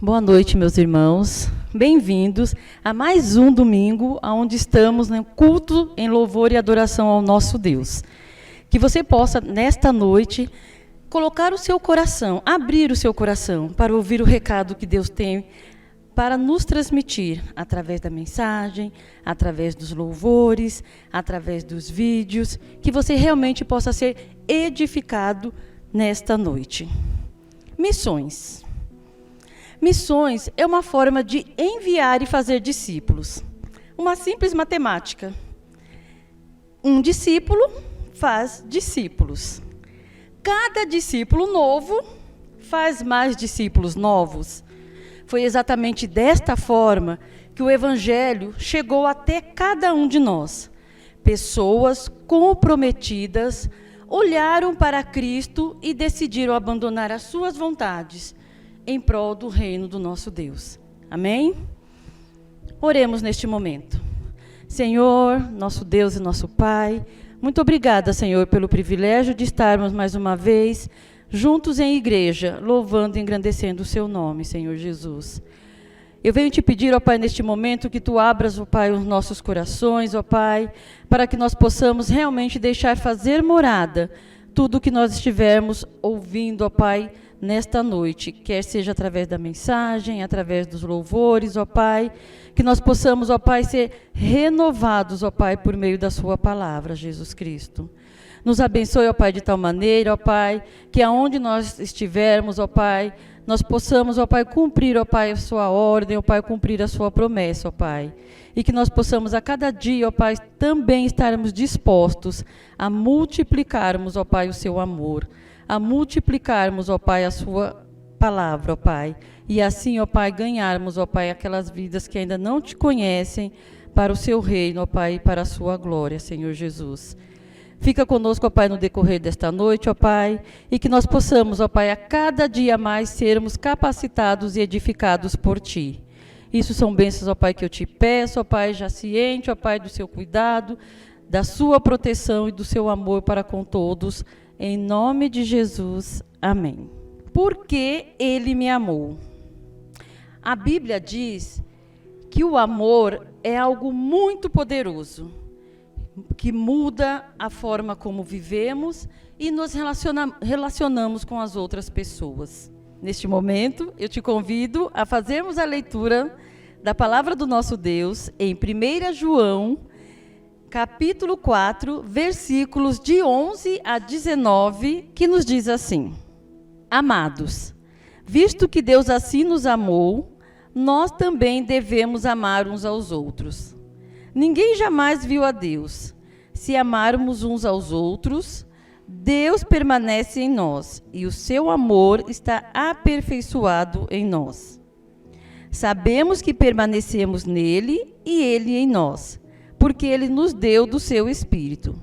Boa noite, meus irmãos. Bem-vindos a mais um domingo, onde estamos no culto em louvor e adoração ao nosso Deus. Que você possa, nesta noite, colocar o seu coração, abrir o seu coração para ouvir o recado que Deus tem para nos transmitir através da mensagem, através dos louvores, através dos vídeos, que você realmente possa ser edificado nesta noite. Missões. Missões é uma forma de enviar e fazer discípulos. Uma simples matemática. Um discípulo faz discípulos. Cada discípulo novo faz mais discípulos novos. Foi exatamente desta forma que o Evangelho chegou até cada um de nós. Pessoas comprometidas olharam para Cristo e decidiram abandonar as suas vontades em prol do reino do nosso Deus. Amém? Oremos neste momento. Senhor, nosso Deus e nosso Pai, muito obrigada, Senhor, pelo privilégio de estarmos mais uma vez juntos em igreja, louvando e engrandecendo o seu nome, Senhor Jesus. Eu venho te pedir, ó Pai, neste momento, que tu abras, ó Pai, os nossos corações, ó Pai, para que nós possamos realmente deixar fazer morada tudo o que nós estivermos ouvindo, ó Pai, nesta noite, quer seja através da mensagem, através dos louvores, ó Pai, que nós possamos, ó Pai, ser renovados, ó Pai, por meio da sua palavra, Jesus Cristo. Nos abençoe, ó Pai, de tal maneira, ó Pai, que aonde nós estivermos, ó Pai, nós possamos, ó Pai, cumprir, ó Pai, a sua ordem, ó Pai, cumprir a sua promessa, ó Pai. E que nós possamos a cada dia, ó Pai, também estarmos dispostos a multiplicarmos, ó Pai, o seu amor, a multiplicarmos, ó Pai, a sua palavra, ó Pai. E assim, ó Pai, ganharmos, ó Pai, aquelas vidas que ainda não te conhecem para o seu reino, ó Pai, e para a sua glória, Senhor Jesus. Fica conosco, ó Pai, no decorrer desta noite, ó Pai, e que nós possamos, ó Pai, a cada dia mais sermos capacitados e edificados por Ti. Isso são bênçãos, ó Pai, que eu te peço, ó Pai, já ciente, ó Pai, do seu cuidado, da sua proteção e do seu amor para com todos, em nome de Jesus. Amém. Porque Ele me amou. A Bíblia diz que o amor é algo muito poderoso, que muda a forma como vivemos e nos relacionamos com as outras pessoas. Neste momento, eu te convido a fazermos a leitura da palavra do nosso Deus em 1 João, capítulo 4, versículos de 11 a 19, que nos diz assim: Amados, visto que Deus assim nos amou, nós também devemos amar uns aos outros. Ninguém jamais viu a Deus. Se amarmos uns aos outros, Deus permanece em nós e o seu amor está aperfeiçoado em nós. Sabemos que permanecemos nele e ele em nós, porque ele nos deu do seu Espírito.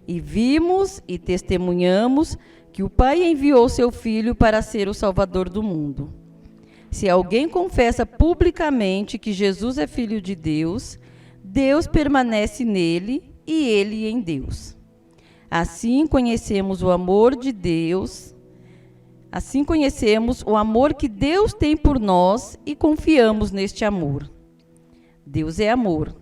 E vimos e testemunhamos que o Pai enviou seu Filho para ser o Salvador do mundo. Se alguém confessa publicamente que Jesus é Filho de Deus, Deus permanece nele e ele em Deus. Assim conhecemos o amor de Deus, assim conhecemos o amor que Deus tem por nós e confiamos neste amor. Deus é amor.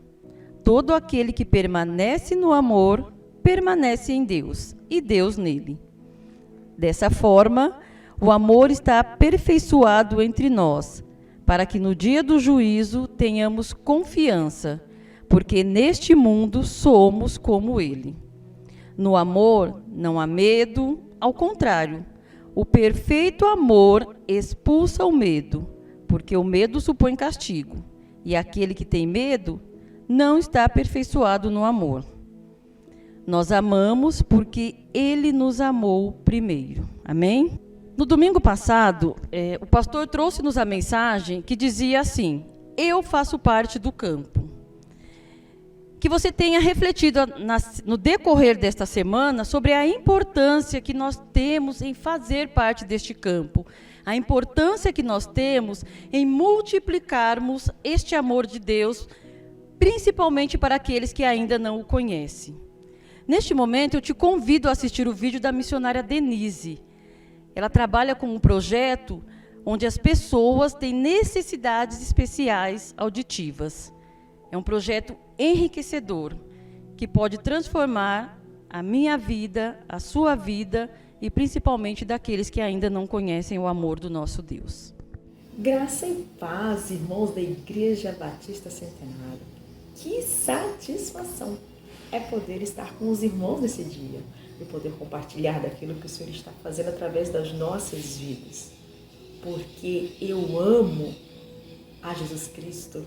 Todo aquele que permanece no amor, permanece em Deus e Deus nele. Dessa forma, o amor está aperfeiçoado entre nós, para que no dia do juízo tenhamos confiança, porque neste mundo somos como ele. No amor não há medo, ao contrário, o perfeito amor expulsa o medo, porque o medo supõe castigo, e aquele que tem medo não está aperfeiçoado no amor. Nós amamos porque ele nos amou primeiro. Amém? No domingo passado, o pastor trouxe-nos a mensagem que dizia assim: eu faço parte do campo. Que você tenha refletido no decorrer desta semana sobre a importância que nós temos em fazer parte deste campo, a importância que nós temos em multiplicarmos este amor de Deus, principalmente para aqueles que ainda não o conhecem. Neste momento, eu te convido a assistir o vídeo da missionária Denise. Ela trabalha com um projeto onde as pessoas têm necessidades especiais auditivas. É um projeto enriquecedor, que pode transformar a minha vida, a sua vida e principalmente daqueles que ainda não conhecem o amor do nosso Deus. Graça e paz, irmãos da Igreja Batista Centenário. Que satisfação é poder estar com os irmãos nesse dia e poder compartilhar daquilo que o Senhor está fazendo através das nossas vidas. Porque eu amo a Jesus Cristo,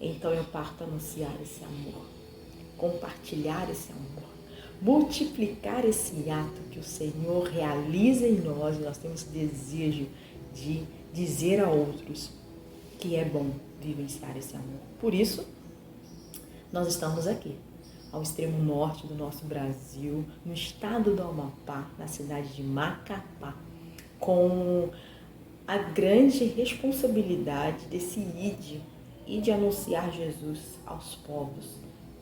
então eu parto a anunciar esse amor, compartilhar esse amor, multiplicar esse ato que o Senhor realiza em nós. Nós temos desejo de dizer a outros que é bom vivenciar esse amor. Por isso, nós estamos aqui, ao extremo norte do nosso Brasil, no estado do Amapá, na cidade de Macapá, com a grande responsabilidade desse e de anunciar Jesus aos povos.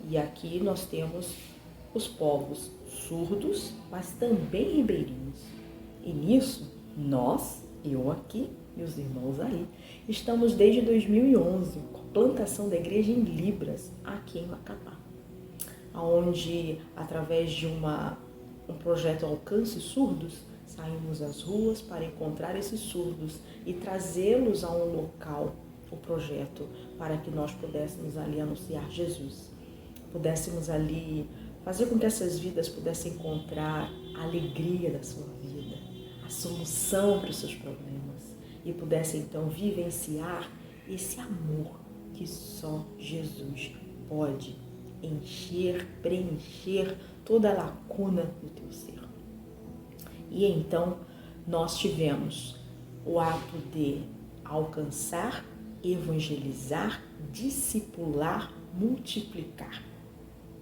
E aqui nós temos os povos surdos, mas também ribeirinhos. E nisso, eu aqui e os irmãos aí, estamos desde 2011 com a plantação da igreja em Libras, aqui em Macapá, onde, através de um projeto Alcance Surdos, saímos às ruas para encontrar esses surdos e trazê-los a um local, o projeto, para que nós pudéssemos ali anunciar Jesus, pudéssemos ali fazer com que essas vidas pudessem encontrar a alegria da sua vida, a solução para os seus problemas e pudessem então vivenciar esse amor que só Jesus pode encher, preencher toda a lacuna do teu ser. E então nós tivemos o ato de alcançar, evangelizar, discipular, multiplicar.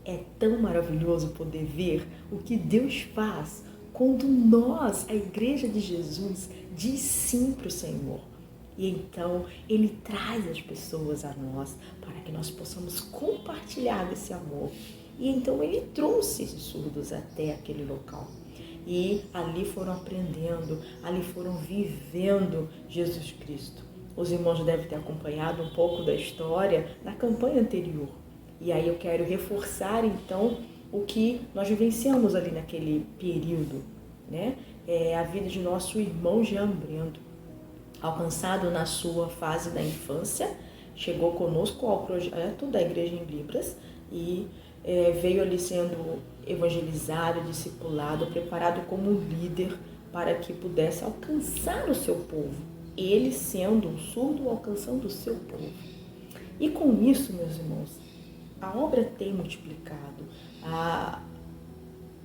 É tão maravilhoso poder ver o que Deus faz quando nós, a Igreja de Jesus, diz sim para o Senhor. E então Ele traz as pessoas a nós para que nós possamos compartilhar desse amor. E então Ele trouxe esses surdos até aquele local. E ali foram aprendendo, ali foram vivendo Jesus Cristo. Os irmãos devem ter acompanhado um pouco da história na campanha anterior. E aí eu quero reforçar então o que nós vivenciamos ali naquele período, né? A vida de nosso irmão Jean Brendo, alcançado na sua fase da infância, chegou conosco ao projeto da Igreja em Libras e veio ali sendo evangelizado, discipulado, preparado como líder para que pudesse alcançar o seu povo. Ele sendo um surdo, alcançando o seu povo. E com isso, meus irmãos, a obra tem multiplicado,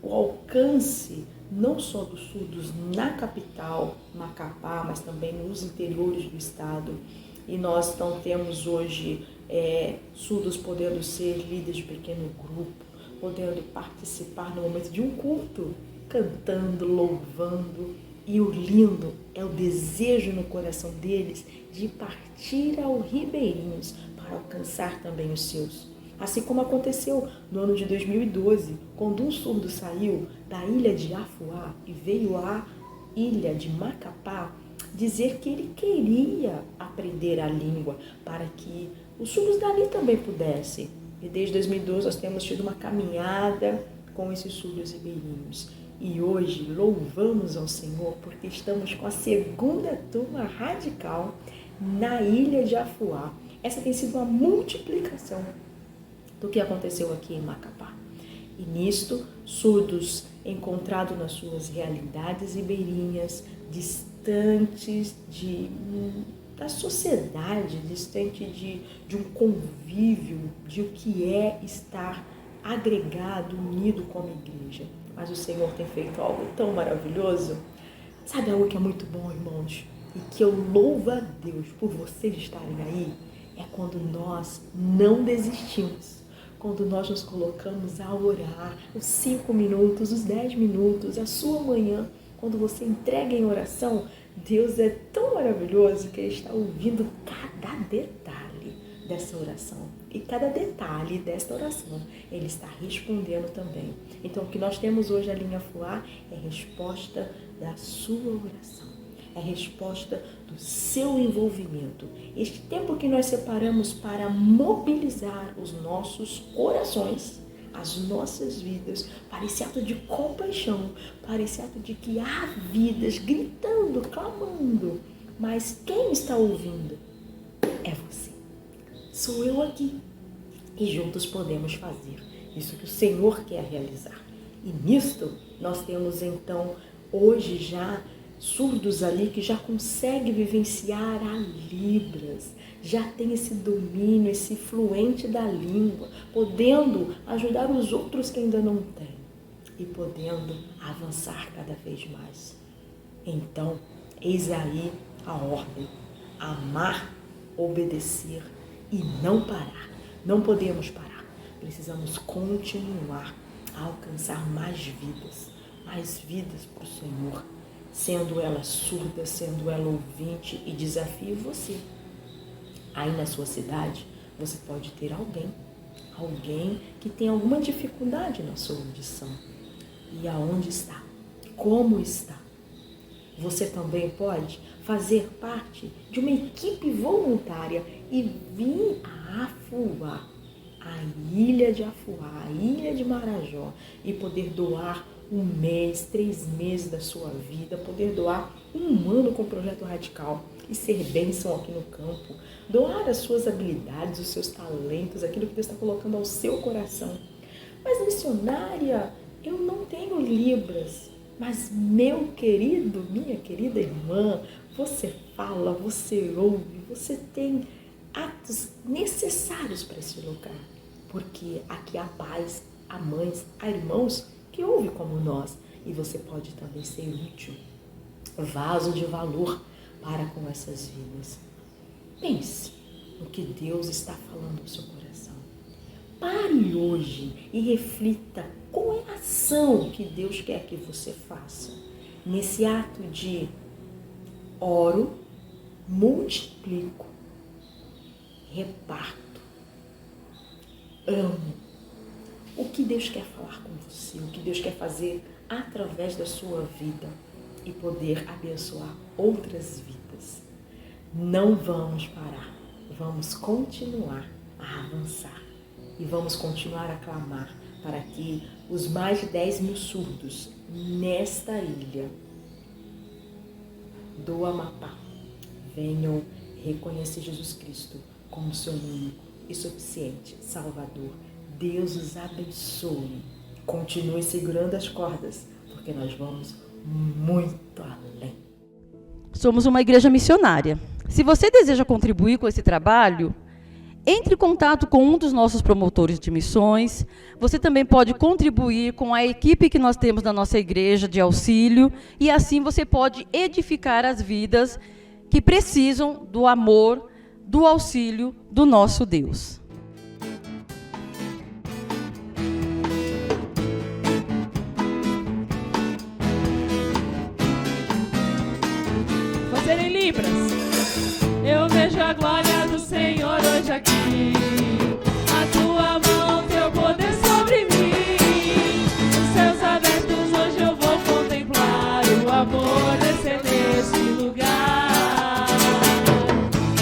o alcance não só dos surdos na capital, Macapá, mas também nos interiores do estado. E nós então temos hoje surdos podendo ser líderes de pequeno grupo, podendo participar no momento de um culto, cantando, louvando. E o lindo é o desejo no coração deles de partir aos ribeirinhos para alcançar também os seus. Assim como aconteceu no ano de 2012, quando um surdo saiu da ilha de Afuá e veio à ilha de Macapá dizer que ele queria aprender a língua para que os surdos dali também pudessem. E desde 2012 nós temos tido uma caminhada com esses surdos ribeirinhos. E hoje louvamos ao Senhor porque estamos com a segunda turma radical na ilha de Afuá. Essa tem sido uma multiplicação do que aconteceu aqui em Macapá. E nisto, surdos encontrados nas suas realidades ribeirinhas, distantes da sociedade, distante de um convívio, de o que é estar agregado, unido como igreja. Mas o Senhor tem feito algo tão maravilhoso. Sabe algo que é muito bom, irmãos? E que eu louvo a Deus por vocês estarem aí? É quando nós não desistimos. Quando nós nos colocamos a orar os 5 minutos, os 10 minutos, a sua manhã, quando você entrega em oração, Deus é tão maravilhoso que Ele está ouvindo cada detalhe dessa oração. E cada detalhe desta oração, Ele está respondendo também. Então, o que nós temos hoje ali em Afuá é resposta da sua oração. é resposta do seu envolvimento. Este tempo que nós separamos para mobilizar os nossos corações, as nossas vidas, para esse ato de compaixão, para esse ato de que há vidas gritando, clamando, mas quem está ouvindo é você. Sou eu aqui. E juntos podemos fazer isso que o Senhor quer realizar. E nisto nós temos então hoje já surdos ali que já conseguem vivenciar a Libras, já tem esse domínio, esse fluente da língua, podendo ajudar os outros que ainda não têm e podendo avançar cada vez mais. Então, eis aí a ordem: amar, obedecer e não parar. Não podemos parar, precisamos continuar a alcançar mais vidas para o Senhor, sendo ela surda, sendo ela ouvinte, e desafio você. Aí na sua cidade, você pode ter alguém que tem alguma dificuldade na sua audição. E aonde está? Como está? Você também pode fazer parte de uma equipe voluntária e vir a Afuá, a ilha de Afuá, a ilha de Marajó, e poder doar 1 mês, 3 meses da sua vida, poder doar 1 ano com o Projeto Radical e ser bênção aqui no campo, doar as suas habilidades, os seus talentos, aquilo que Deus está colocando ao seu coração. Mas missionária, eu não tenho Libras. Mas meu querido, minha querida irmã, você fala, você ouve, você tem atos necessários para esse lugar. Porque aqui há pais, há mães, há irmãos que ouvem como nós. E você pode também ser útil, vaso de valor para com essas vidas. Pense no que Deus está falando no seu coração. Pare hoje e reflita qual é a ação que Deus quer que você faça. Nesse ato de oro, multiplico, reparto, amo. O que Deus quer falar com você, o que Deus quer fazer através da sua vida e poder abençoar outras vidas. Não vamos parar, vamos continuar a avançar e vamos continuar a clamar para que os mais de 10 mil surdos nesta ilha do Amapá venham reconhecer Jesus Cristo como seu único e suficiente Salvador. Deus os abençoe. Continue segurando as cordas, porque nós vamos muito além. Somos uma igreja missionária. Se você deseja contribuir com esse trabalho, entre em contato com um dos nossos promotores de missões. Você também pode contribuir com a equipe que nós temos na nossa igreja de auxílio, e assim você pode edificar as vidas que precisam do amor, do auxílio do nosso Deus. Fazerem Libras. Eu vejo a glória do Senhor hoje aqui. A tua mão, teu poder sobre mim. Os céus abertos hoje eu vou contemplar o amor descer neste lugar.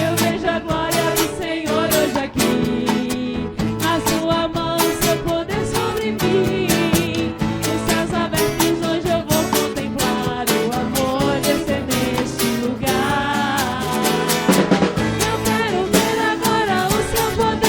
Eu vejo a glória do Senhor hoje aqui. A sua mão, seu poder sobre mim. Os céus abertos hoje eu vou contemplar o amor descer neste lugar. Eu quero ver agora o seu poder.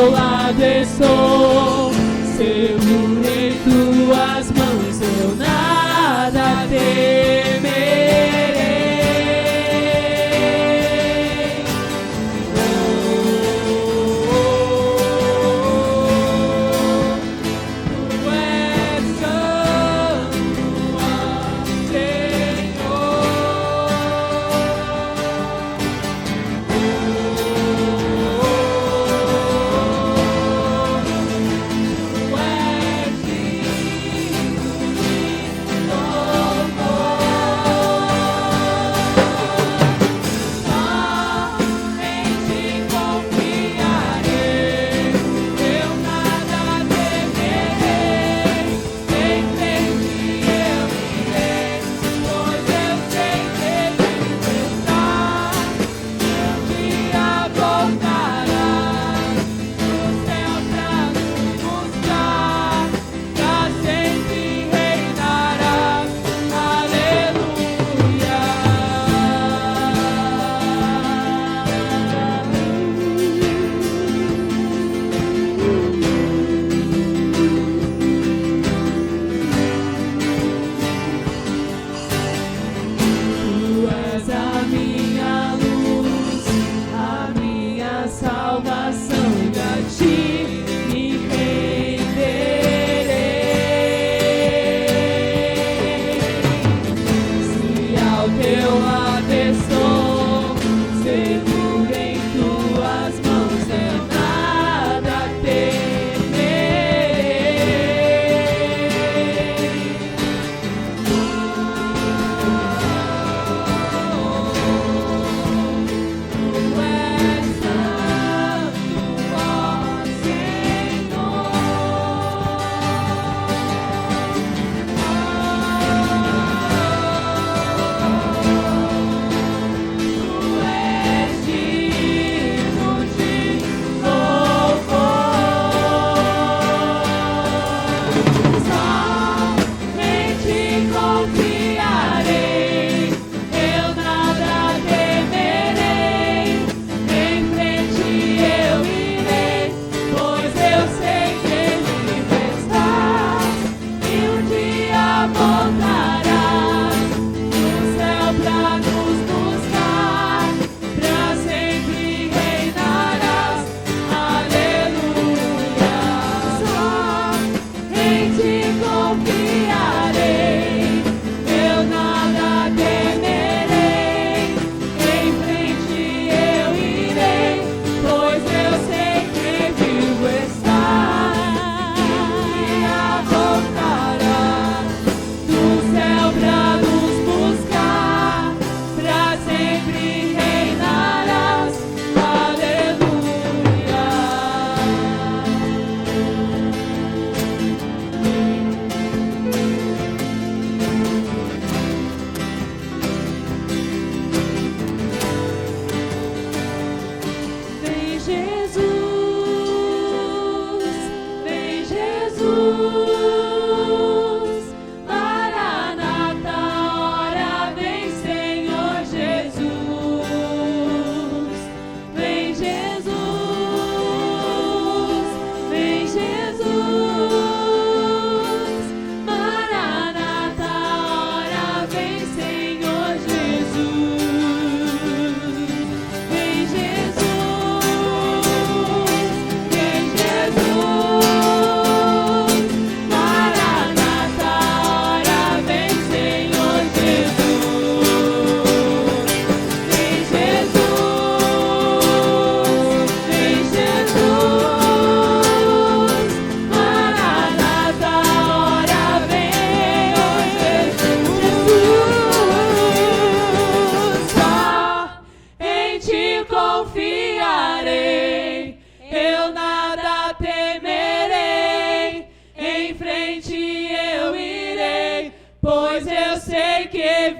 teu lado estou, seguro em tuas mãos, eu nada temerei.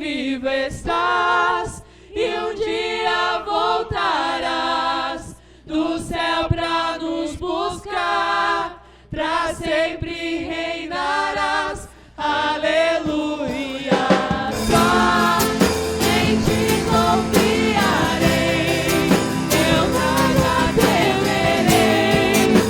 vivo estás e um dia voltarás do céu pra nos buscar, pra sempre reinarás. Aleluia. Só em ti confiarei, eu nada temerei.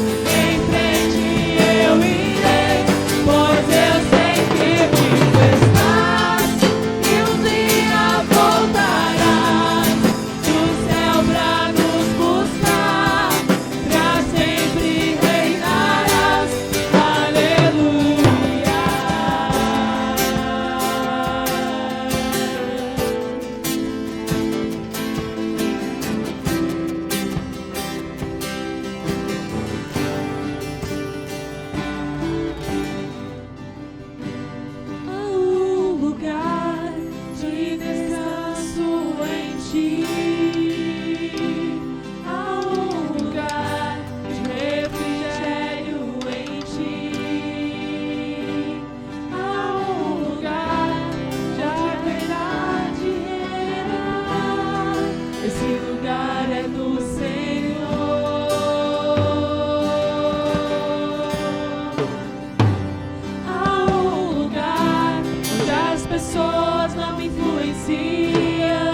pessoas não me influenciam.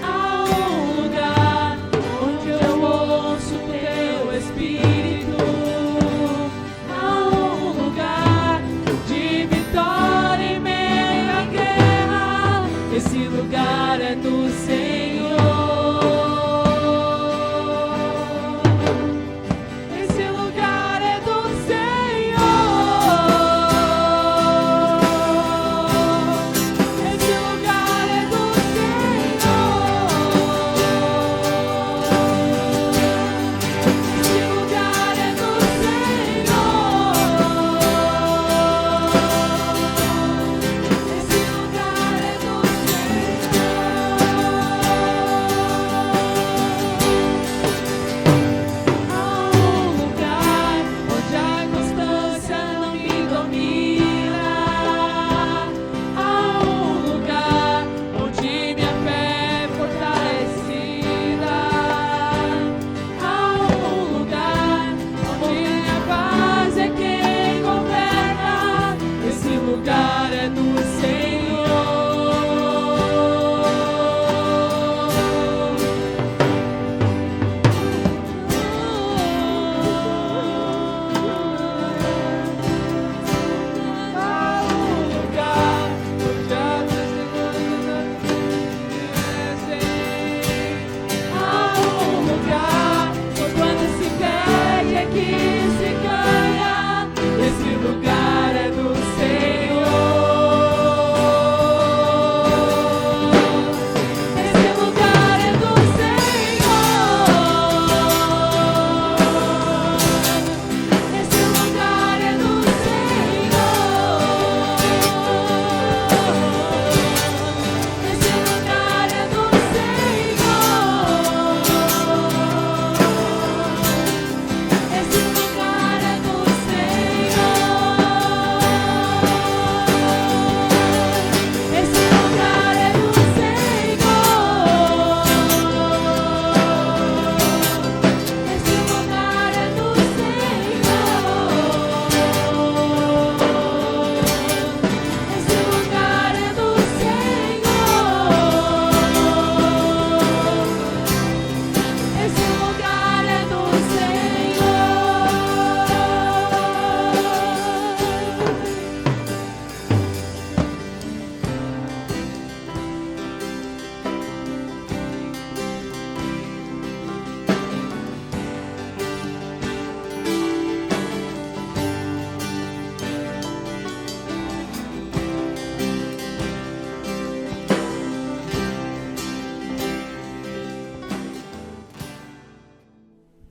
Há um lugar onde eu ouço teu Espírito. Há um lugar de vitória em meio à guerra. Esse lugar é do Senhor. Esse lugar é do Senhor. Esse lugar é do Senhor. Esse lugar é do Senhor. Esse lugar é do Há um lugar onde a constância não me domina. Há um lugar onde minha fé é fortalecida. Há um lugar onde minha paz é quem governa. Esse lugar é do Senhor. Há um lugar onde a Há um lugar quando se perde é que se ganha. Esse lugar é do Senhor. Esse lugar é do Senhor. Esse lugar é do Senhor. Esse lugar é do Senhor. Esse lugar é do Senhor. Esse lugar é do Senhor. Esse lugar é do Senhor. Esse lugar é do Senhor. Esse lugar é do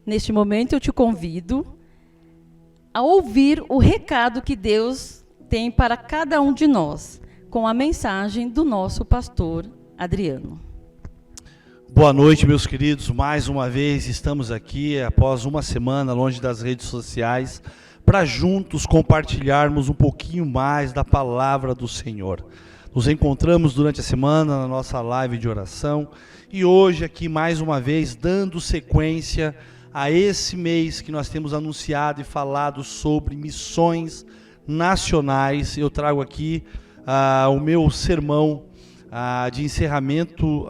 Neste momento eu te convido a ouvir o recado que Deus tem para cada um de nós, com a mensagem do nosso pastor Adriano. Boa noite, meus queridos. Mais uma vez estamos aqui, após uma semana longe das redes sociais, para juntos compartilharmos um pouquinho mais da palavra do Senhor. Nos encontramos durante a semana na nossa live de oração e hoje aqui mais uma vez dando sequência a esse mês que nós temos anunciado e falado sobre missões nacionais. Eu trago aqui o meu sermão de encerramento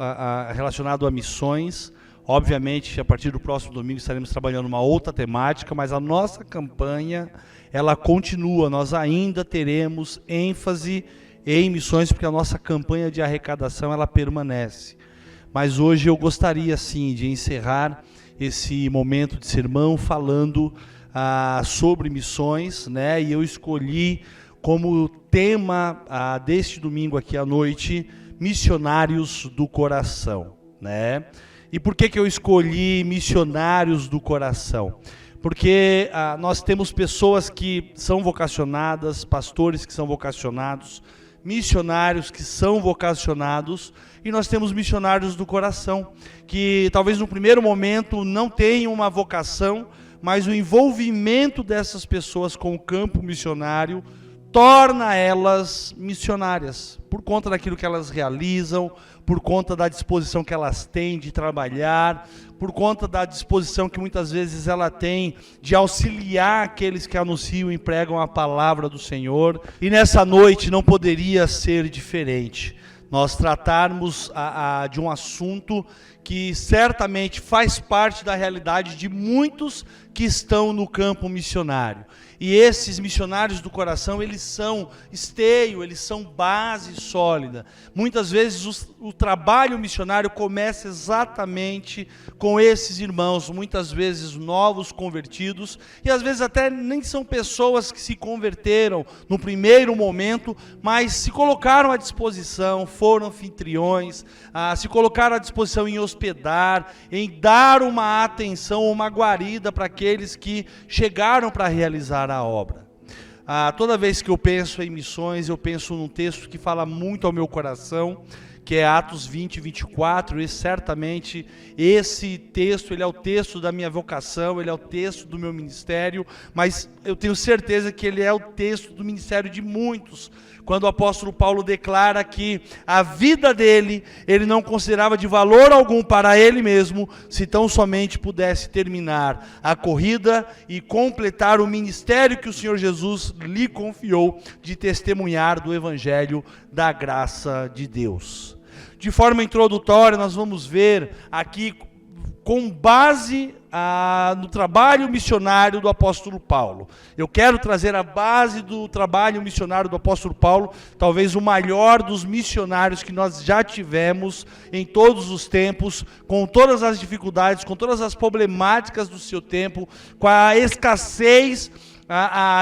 relacionado a missões. Obviamente, a partir do próximo domingo estaremos trabalhando uma outra temática, mas a nossa campanha, ela continua. Nós ainda teremos ênfase em missões, porque a nossa campanha de arrecadação, ela permanece. Mas hoje eu gostaria, sim, de encerrar esse momento de sermão falando sobre missões, né? E eu escolhi como tema deste domingo aqui à noite, missionários do coração, né? E por que eu escolhi missionários do coração? Porque nós temos pessoas que são vocacionadas, pastores que são vocacionados, missionários que são vocacionados, e nós temos missionários do coração, que talvez no primeiro momento não tenham uma vocação, mas o envolvimento dessas pessoas com o campo missionário torna elas missionárias, por conta daquilo que elas realizam, por conta da disposição que elas têm de trabalhar, por conta da disposição que muitas vezes ela tem de auxiliar aqueles que anunciam e pregam a palavra do Senhor. E nessa noite não poderia ser diferente. Nós tratarmos de um assunto que certamente faz parte da realidade de muitos que estão no campo missionário. E esses missionários do coração, eles são esteio, eles são base sólida. Muitas vezes o trabalho missionário começa exatamente com esses irmãos, muitas vezes novos convertidos, e às vezes até nem são pessoas que se converteram no primeiro momento, mas se colocaram à disposição, foram anfitriões, se colocaram à disposição em hospedar, em dar uma atenção, uma guarida para aqueles que chegaram para realizar a obra. Toda vez que eu penso em missões, eu penso num texto que fala muito ao meu coração, que é Atos 20, 24, e certamente esse texto, ele é o texto da minha vocação, ele é o texto do meu ministério, mas eu tenho certeza que ele é o texto do ministério de muitos, quando o apóstolo Paulo declara que a vida dele, ele não considerava de valor algum para ele mesmo, se tão somente pudesse terminar a corrida e completar o ministério que o Senhor Jesus lhe confiou de testemunhar do evangelho da graça de Deus. De forma introdutória, nós vamos ver aqui, com base no trabalho missionário do apóstolo Paulo. Eu quero trazer a base do trabalho missionário do apóstolo Paulo, talvez o maior dos missionários que nós já tivemos em todos os tempos, com todas as dificuldades, com todas as problemáticas do seu tempo, com a escassez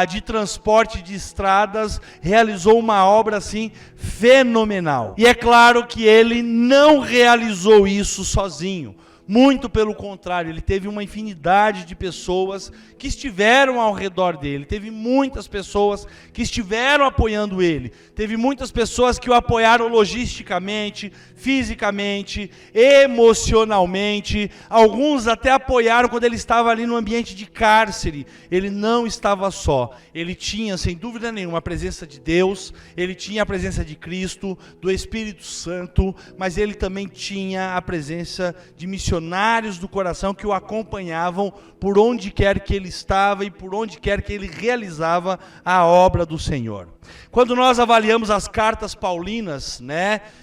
de transporte de estradas, realizou uma obra assim fenomenal. E é claro que ele não realizou isso sozinho. Muito pelo contrário, ele teve uma infinidade de pessoas que estiveram ao redor dele, teve muitas pessoas que estiveram apoiando ele, teve muitas pessoas que o apoiaram logisticamente, fisicamente, emocionalmente, alguns até apoiaram quando ele estava ali no ambiente de cárcere. Ele não estava só, ele tinha sem dúvida nenhuma a presença de Deus, ele tinha a presença de Cristo, do Espírito Santo, mas ele também tinha a presença de missionários do coração que o acompanhavam por onde quer que ele estava e por onde quer que ele realizava a obra do Senhor. Quando nós avaliamos as cartas paulinas,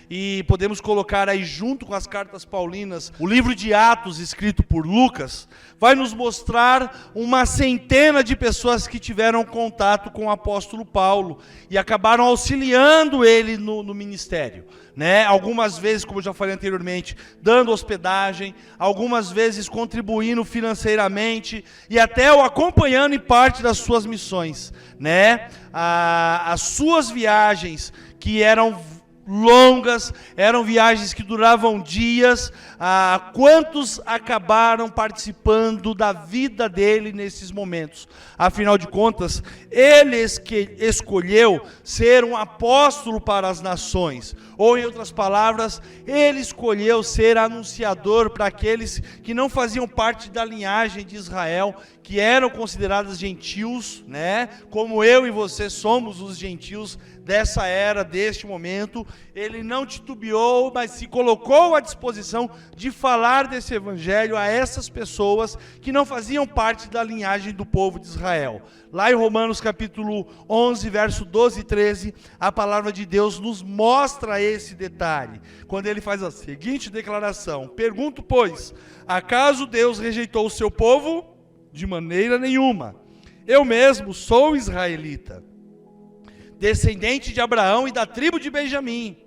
e podemos colocar aí junto com as cartas paulinas, o livro de Atos escrito por Lucas, vai nos mostrar uma centena de pessoas que tiveram contato com o apóstolo Paulo e acabaram auxiliando ele no ministério. Algumas vezes, como eu já falei anteriormente, dando hospedagem, algumas vezes contribuindo financeiramente e até o acompanhando em parte das suas missões. As suas viagens, que eram longas, eram viagens que duravam dias, quantos acabaram participando da vida dele nesses momentos? Afinal de contas, ele escolheu ser um apóstolo para as nações, ou em outras palavras, ele escolheu ser anunciador para aqueles que não faziam parte da linhagem de Israel, que eram considerados gentios, como eu e você somos os gentios dessa era, deste momento. Ele não titubeou, mas se colocou à disposição de falar desse evangelho a essas pessoas que não faziam parte da linhagem do povo de Israel. Lá em Romanos capítulo 11, verso 12 e 13, a palavra de Deus nos mostra esse detalhe, quando ele faz a seguinte declaração: pergunto, pois, acaso Deus rejeitou o seu povo? De maneira nenhuma. Eu mesmo sou israelita, descendente de Abraão e da tribo de Benjamim.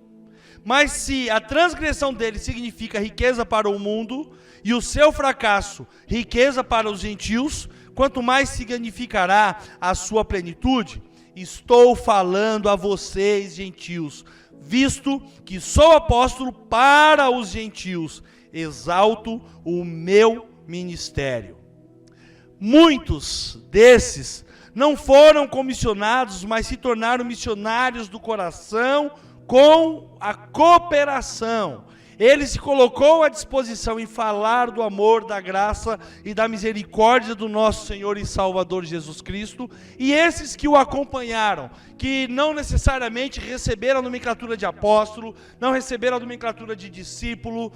Mas se a transgressão dele significa riqueza para o mundo, e o seu fracasso riqueza para os gentios, quanto mais significará a sua plenitude? Estou falando a vocês, gentios, visto que sou apóstolo para os gentios, exalto o meu ministério. Muitos desses não foram comissionados, mas se tornaram missionários do coração com a cooperação ele se colocou à disposição em falar do amor, da graça e da misericórdia do nosso Senhor e Salvador Jesus Cristo, e esses que o acompanharam, que não necessariamente receberam a nomenclatura de apóstolo, não receberam a nomenclatura de discípulo,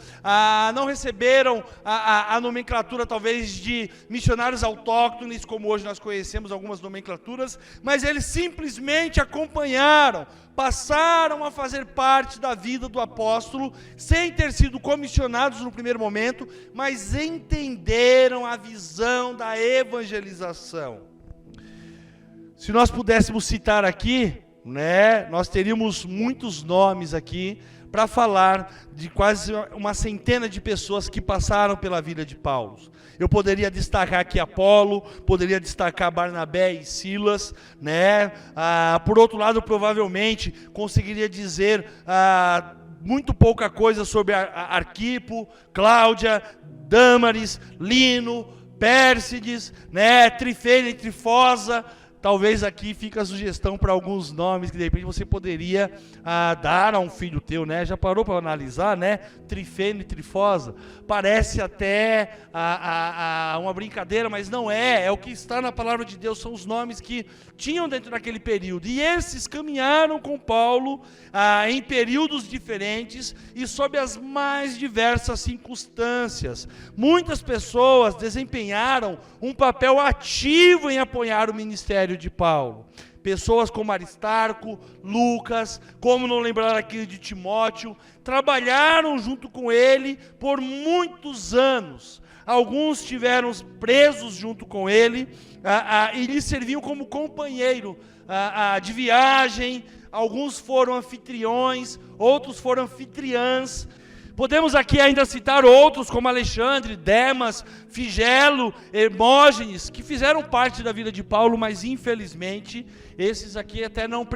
não receberam a nomenclatura talvez de missionários autóctones, como hoje nós conhecemos algumas nomenclaturas, mas eles simplesmente acompanharam, passaram a fazer parte da vida do apóstolo, sem ter sido comissionados no primeiro momento, mas entenderam a visão da evangelização. Se nós pudéssemos citar aqui, nós teríamos muitos nomes aqui para falar de quase uma centena de pessoas que passaram pela vida de Paulo. Eu poderia destacar aqui Apolo, poderia destacar Barnabé e Silas, por outro lado, provavelmente conseguiria dizer muito pouca coisa sobre Arquipo, Cláudia, Dâmaris, Lino, Pérsides, Trifene e Trifosa. Talvez aqui fique a sugestão para alguns nomes que de repente você poderia dar a um filho teu, Já parou para analisar, Trifene e Trifosa? Parece até uma brincadeira, mas não é. É o que está na palavra de Deus, são os nomes que tinham dentro daquele período. E esses caminharam com Paulo em períodos diferentes e sob as mais diversas circunstâncias. Muitas pessoas desempenharam um papel ativo em apoiar o ministério de Paulo. Pessoas como Aristarco, Lucas, como não lembrar aqui de Timóteo, trabalharam junto com ele por muitos anos. Alguns estiveram presos junto com ele e lhe serviam como companheiro de viagem. Alguns foram anfitriões, outros foram anfitriãs. Podemos aqui ainda citar outros como Alexandre, Demas, Figelo, Hermógenes, que fizeram parte da vida de Paulo, mas infelizmente esses aqui até não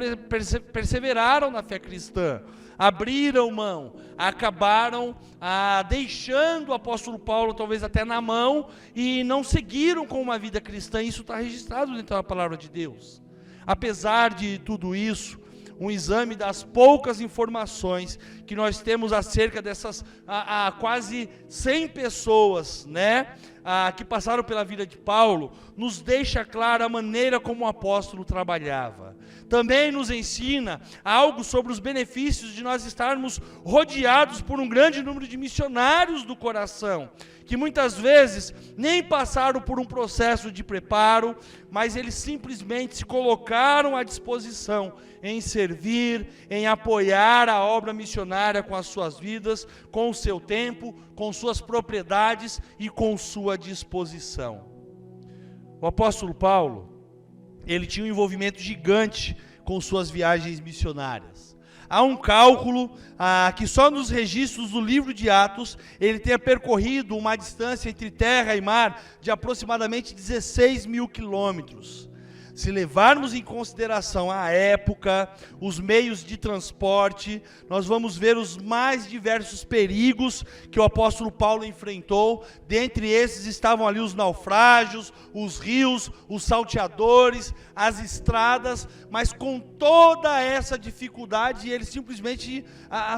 perseveraram na fé cristã. Abriram mão, acabaram deixando o apóstolo Paulo talvez até na mão e não seguiram com uma vida cristã. Isso está registrado dentro da palavra de Deus. Apesar de tudo isso, um exame das poucas informações que nós temos acerca dessas quase 100 pessoas, que passaram pela vida de Paulo, nos deixa clara a maneira como o apóstolo trabalhava. Também nos ensina algo sobre os benefícios de nós estarmos rodeados por um grande número de missionários do coração, que muitas vezes nem passaram por um processo de preparo, mas eles simplesmente se colocaram à disposição em servir, em apoiar a obra missionária com as suas vidas, com o seu tempo, com suas propriedades e com sua disposição. O apóstolo Paulo, ele tinha um envolvimento gigante com suas viagens missionárias. Há um cálculo que só nos registros do livro de Atos, ele tenha percorrido uma distância entre terra e mar de aproximadamente 16 mil quilômetros. Se levarmos em consideração a época, os meios de transporte, nós vamos ver os mais diversos perigos que o apóstolo Paulo enfrentou. Dentre esses estavam ali os naufrágios, os rios, os salteadores, as estradas, mas com toda essa dificuldade, ele simplesmente,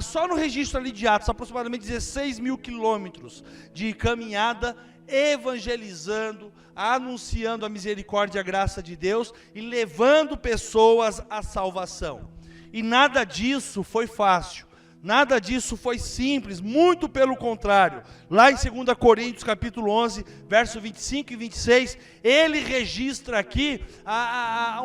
só no registro ali de Atos, aproximadamente 16 mil quilômetros de caminhada, evangelizando, anunciando a misericórdia e a graça de Deus e levando pessoas à salvação. E nada disso foi fácil, nada disso foi simples, muito pelo contrário. Lá em 2 Coríntios capítulo 11, verso 25 e 26, ele registra aqui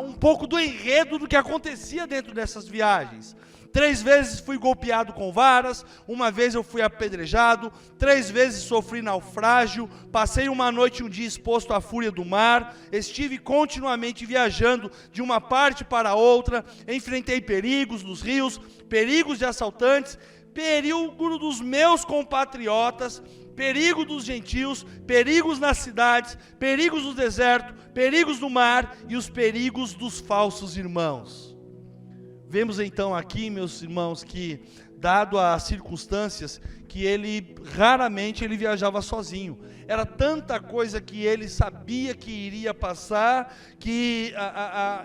um pouco do enredo do que acontecia dentro dessas viagens. 3 vezes fui golpeado com varas, 1 vez eu fui apedrejado, 3 vezes sofri naufrágio, passei uma noite e um dia exposto à fúria do mar, estive continuamente viajando de uma parte para outra, enfrentei perigos nos rios, perigos de assaltantes, perigo dos meus compatriotas, perigo dos gentios, perigos nas cidades, perigos do deserto, perigos do mar e os perigos dos falsos irmãos. Vemos então aqui, meus irmãos, que dado as circunstâncias, que ele raramente viajava sozinho. Era tanta coisa que ele sabia que iria passar, que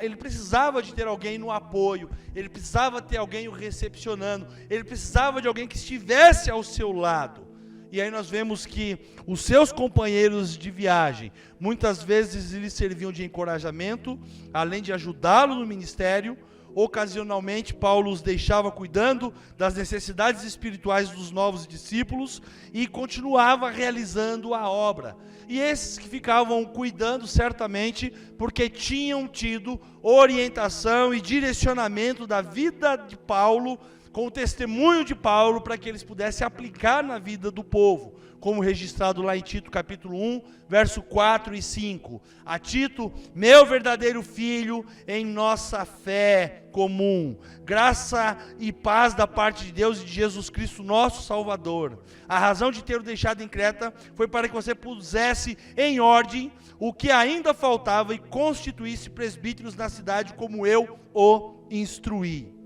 ele precisava de ter alguém no apoio, ele precisava ter alguém o recepcionando, ele precisava de alguém que estivesse ao seu lado. E aí nós vemos que os seus companheiros de viagem, muitas vezes eles serviam de encorajamento, além de ajudá-lo no ministério. Ocasionalmente, Paulo os deixava cuidando das necessidades espirituais dos novos discípulos e continuava realizando a obra. E esses que ficavam cuidando, certamente, porque tinham tido orientação e direcionamento da vida de Paulo, com o testemunho de Paulo, para que eles pudessem aplicar na vida do povo, como registrado lá em Tito capítulo 1, verso 4 e 5. A Tito, meu verdadeiro filho, em nossa fé comum, graça e paz da parte de Deus e de Jesus Cristo, nosso Salvador. A razão de ter o deixado em Creta foi para que você pusesse em ordem o que ainda faltava e constituísse presbíteros na cidade, como eu o instruí.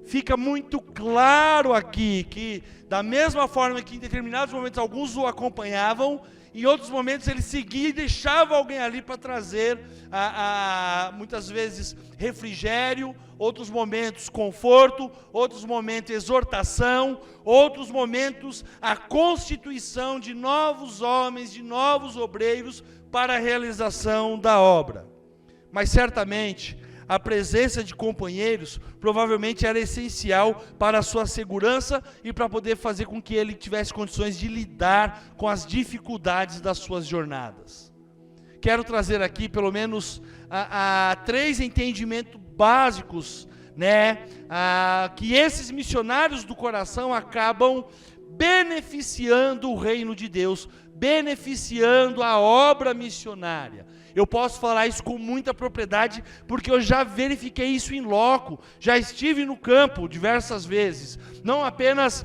Fica muito claro aqui que, da mesma forma que em determinados momentos alguns o acompanhavam, em outros momentos ele seguia e deixava alguém ali para trazer, muitas vezes, refrigério, outros momentos conforto, outros momentos exortação, outros momentos a constituição de novos homens, de novos obreiros para a realização da obra. Mas certamente a presença de companheiros provavelmente era essencial para a sua segurança e para poder fazer com que ele tivesse condições de lidar com as dificuldades das suas jornadas. Quero trazer aqui pelo menos 3 entendimentos básicos, que esses missionários do coração acabam beneficiando o reino de Deus, beneficiando a obra missionária. Eu posso falar isso com muita propriedade, porque eu já verifiquei isso em loco, já estive no campo diversas vezes, não apenas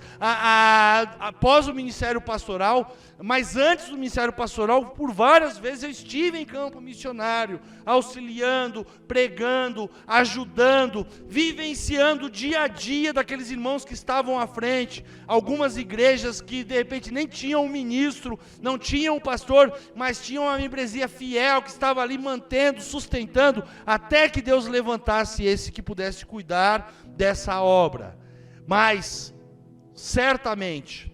após o ministério pastoral, mas antes do ministério pastoral, por várias vezes eu estive em campo missionário, auxiliando, pregando, ajudando, vivenciando o dia a dia daqueles irmãos que estavam à frente, algumas igrejas que de repente nem tinham um ministro, não tinham um pastor, mas tinham uma membresia fiel, que estava ali mantendo, sustentando, até que Deus levantasse esse que pudesse cuidar dessa obra. Mas, certamente,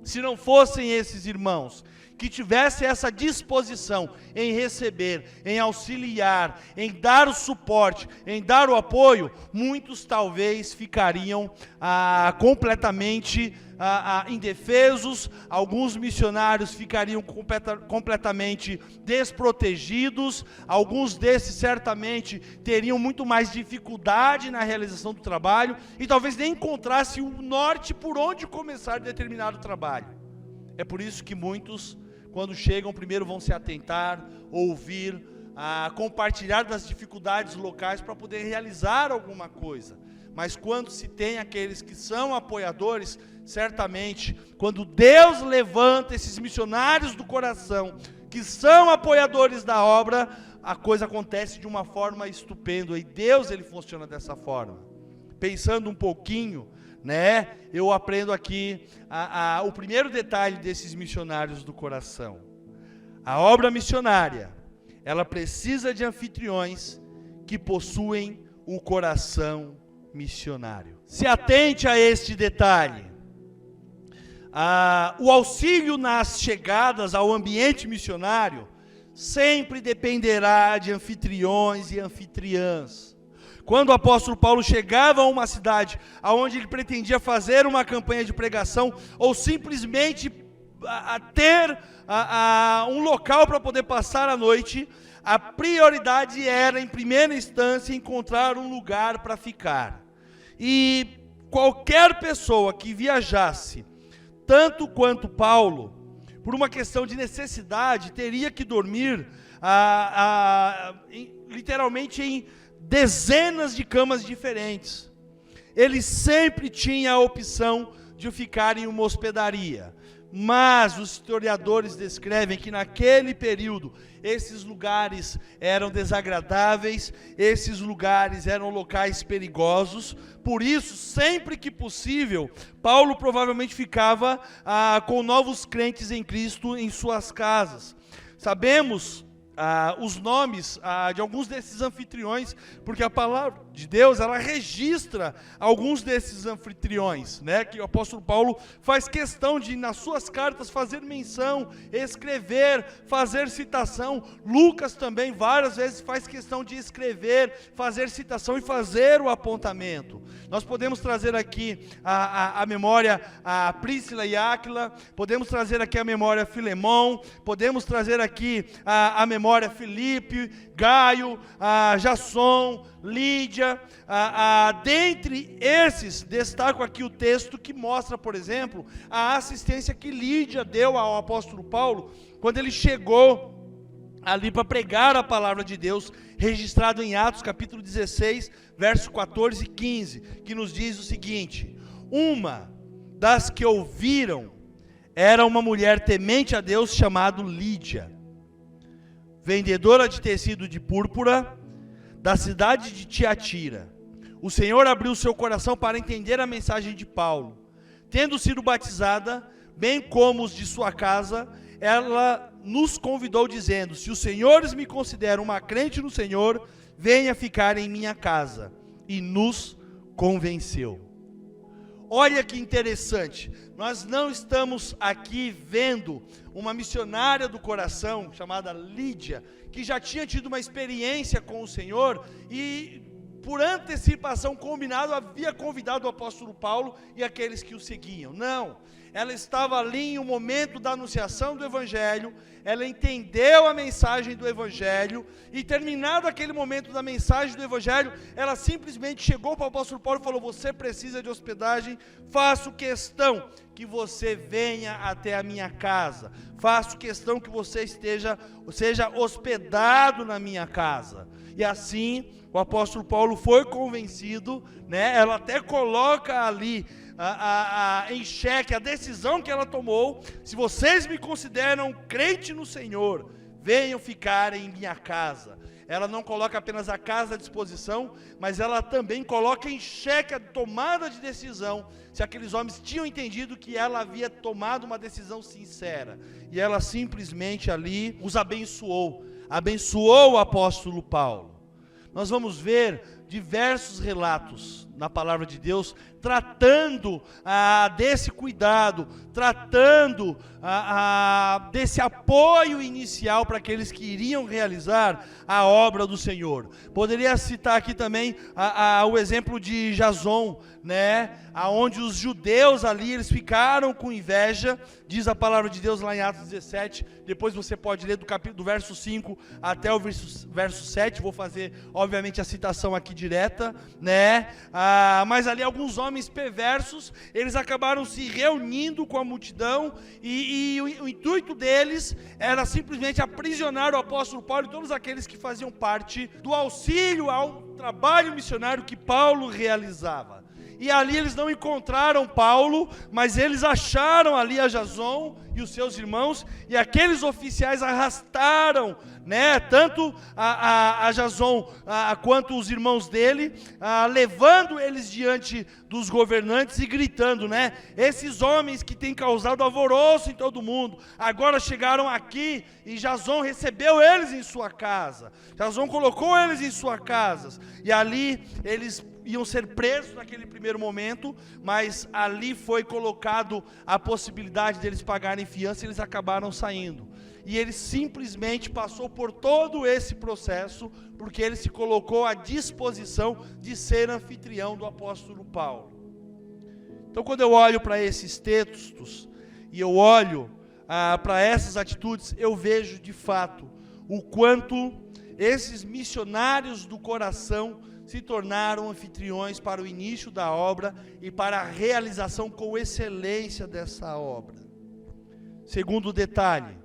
se não fossem esses irmãos que tivessem essa disposição em receber, em auxiliar, em dar o suporte, em dar o apoio, muitos talvez ficariam completamente indefesos, alguns missionários ficariam completamente desprotegidos, alguns desses certamente teriam muito mais dificuldade na realização do trabalho e talvez nem encontrassem o norte por onde começar determinado trabalho. É por isso que muitos, quando chegam, primeiro vão se atentar, ouvir, compartilhar das dificuldades locais para poder realizar alguma coisa. Mas quando se tem aqueles que são apoiadores, certamente, quando Deus levanta esses missionários do coração, que são apoiadores da obra, a coisa acontece de uma forma estupenda, e Deus, ele funciona dessa forma. Pensando um pouquinho, eu aprendo aqui o primeiro detalhe desses missionários do coração. A obra missionária, ela precisa de anfitriões que possuem o coração missionário. Se atente a este detalhe. O auxílio nas chegadas ao ambiente missionário sempre dependerá de anfitriões e anfitriãs. Quando o apóstolo Paulo chegava a uma cidade onde ele pretendia fazer uma campanha de pregação, ou simplesmente ter um local para poder passar a noite, a prioridade era, em primeira instância, encontrar um lugar para ficar. E qualquer pessoa que viajasse, tanto quanto Paulo, por uma questão de necessidade, teria que dormir literalmente em dezenas de camas diferentes. Ele sempre tinha a opção de ficar em uma hospedaria. Mas os historiadores descrevem que naquele período esses lugares eram desagradáveis, esses lugares eram locais perigosos. Por isso, sempre que possível, Paulo provavelmente ficava com novos crentes em Cristo em suas casas. Sabemos os nomes de alguns desses anfitriões, porque a palavra de Deus, ela registra alguns desses anfitriões, né, que o apóstolo Paulo faz questão de, nas suas cartas, fazer menção, escrever, fazer citação. Lucas também várias vezes faz questão de escrever, fazer citação e fazer o apontamento. Nós podemos trazer aqui a memória a Príscila e Áquila, podemos trazer aqui a memória Filemão, podemos trazer aqui a memória Filipe, Gaio, Jasson, Lídia. Dentre esses, destaco aqui o texto que mostra, por exemplo, a assistência que Lídia deu ao apóstolo Paulo, quando ele chegou ali para pregar a palavra de Deus, registrado em Atos capítulo 16, versos 14 e 15, que nos diz o seguinte: uma das que ouviram era uma mulher temente a Deus chamada Lídia, vendedora de tecido de púrpura, da cidade de Tiatira. O Senhor abriu seu coração para entender a mensagem de Paulo. Tendo sido batizada, bem como os de sua casa, ela nos convidou dizendo: se os senhores me consideram uma crente no Senhor, venha ficar em minha casa. E nos convenceu. Olha que interessante, nós não estamos aqui vendo uma missionária do coração, chamada Lídia, que já tinha tido uma experiência com o Senhor e, por antecipação combinado, havia convidado o apóstolo Paulo e aqueles que o seguiam. Não, ela estava ali em um momento da anunciação do Evangelho, ela entendeu a mensagem do Evangelho, e terminado aquele momento da mensagem do Evangelho, ela simplesmente chegou para o apóstolo Paulo e falou: você precisa de hospedagem, faço questão que você venha até a minha casa, faço questão que você seja hospedado na minha casa. E assim, o apóstolo Paulo foi convencido, né? Ela até coloca ali em xeque a decisão que ela tomou: se vocês me consideram crente no Senhor, venham ficar em minha casa. Ela não coloca apenas a casa à disposição, mas ela também coloca em xeque a tomada de decisão, se aqueles homens tinham entendido que ela havia tomado uma decisão sincera. E ela simplesmente ali os abençoou o apóstolo Paulo. Nós vamos ver diversos relatos na palavra de Deus tratando desse cuidado, tratando desse apoio inicial para aqueles que iriam realizar a obra do Senhor. Poderia citar aqui também o exemplo de Jasson, né? Aonde os judeus ali, eles ficaram com inveja, diz a palavra de Deus lá em Atos 17, depois você pode ler do verso 5 até o verso 7, vou fazer obviamente a citação aqui direta, né? Mas ali alguns homens perversos, eles acabaram se reunindo com a multidão, e o intuito deles era simplesmente aprisionar o apóstolo Paulo e todos aqueles que faziam parte do auxílio ao trabalho missionário que Paulo realizava. E ali eles não encontraram Paulo, mas eles acharam ali a Jasson e os seus irmãos, e aqueles oficiais arrastaram, né, tanto a Jasson quanto os irmãos dele, levando eles diante dos governantes e gritando, né: esses homens que têm causado alvoroço em todo mundo, agora chegaram aqui, e Jasson recebeu eles em sua casa, Jasson colocou eles em sua casa, e ali eles iam ser presos naquele primeiro momento, mas ali foi colocado a possibilidade deles pagarem fiança, e eles acabaram saindo. E ele simplesmente passou por todo esse processo, porque ele se colocou à disposição de ser anfitrião do apóstolo Paulo. Então, quando eu olho para esses textos, e eu olho para essas atitudes, eu vejo de fato o quanto esses missionários do coração se tornaram anfitriões para o início da obra e para a realização com excelência dessa obra. Segundo detalhe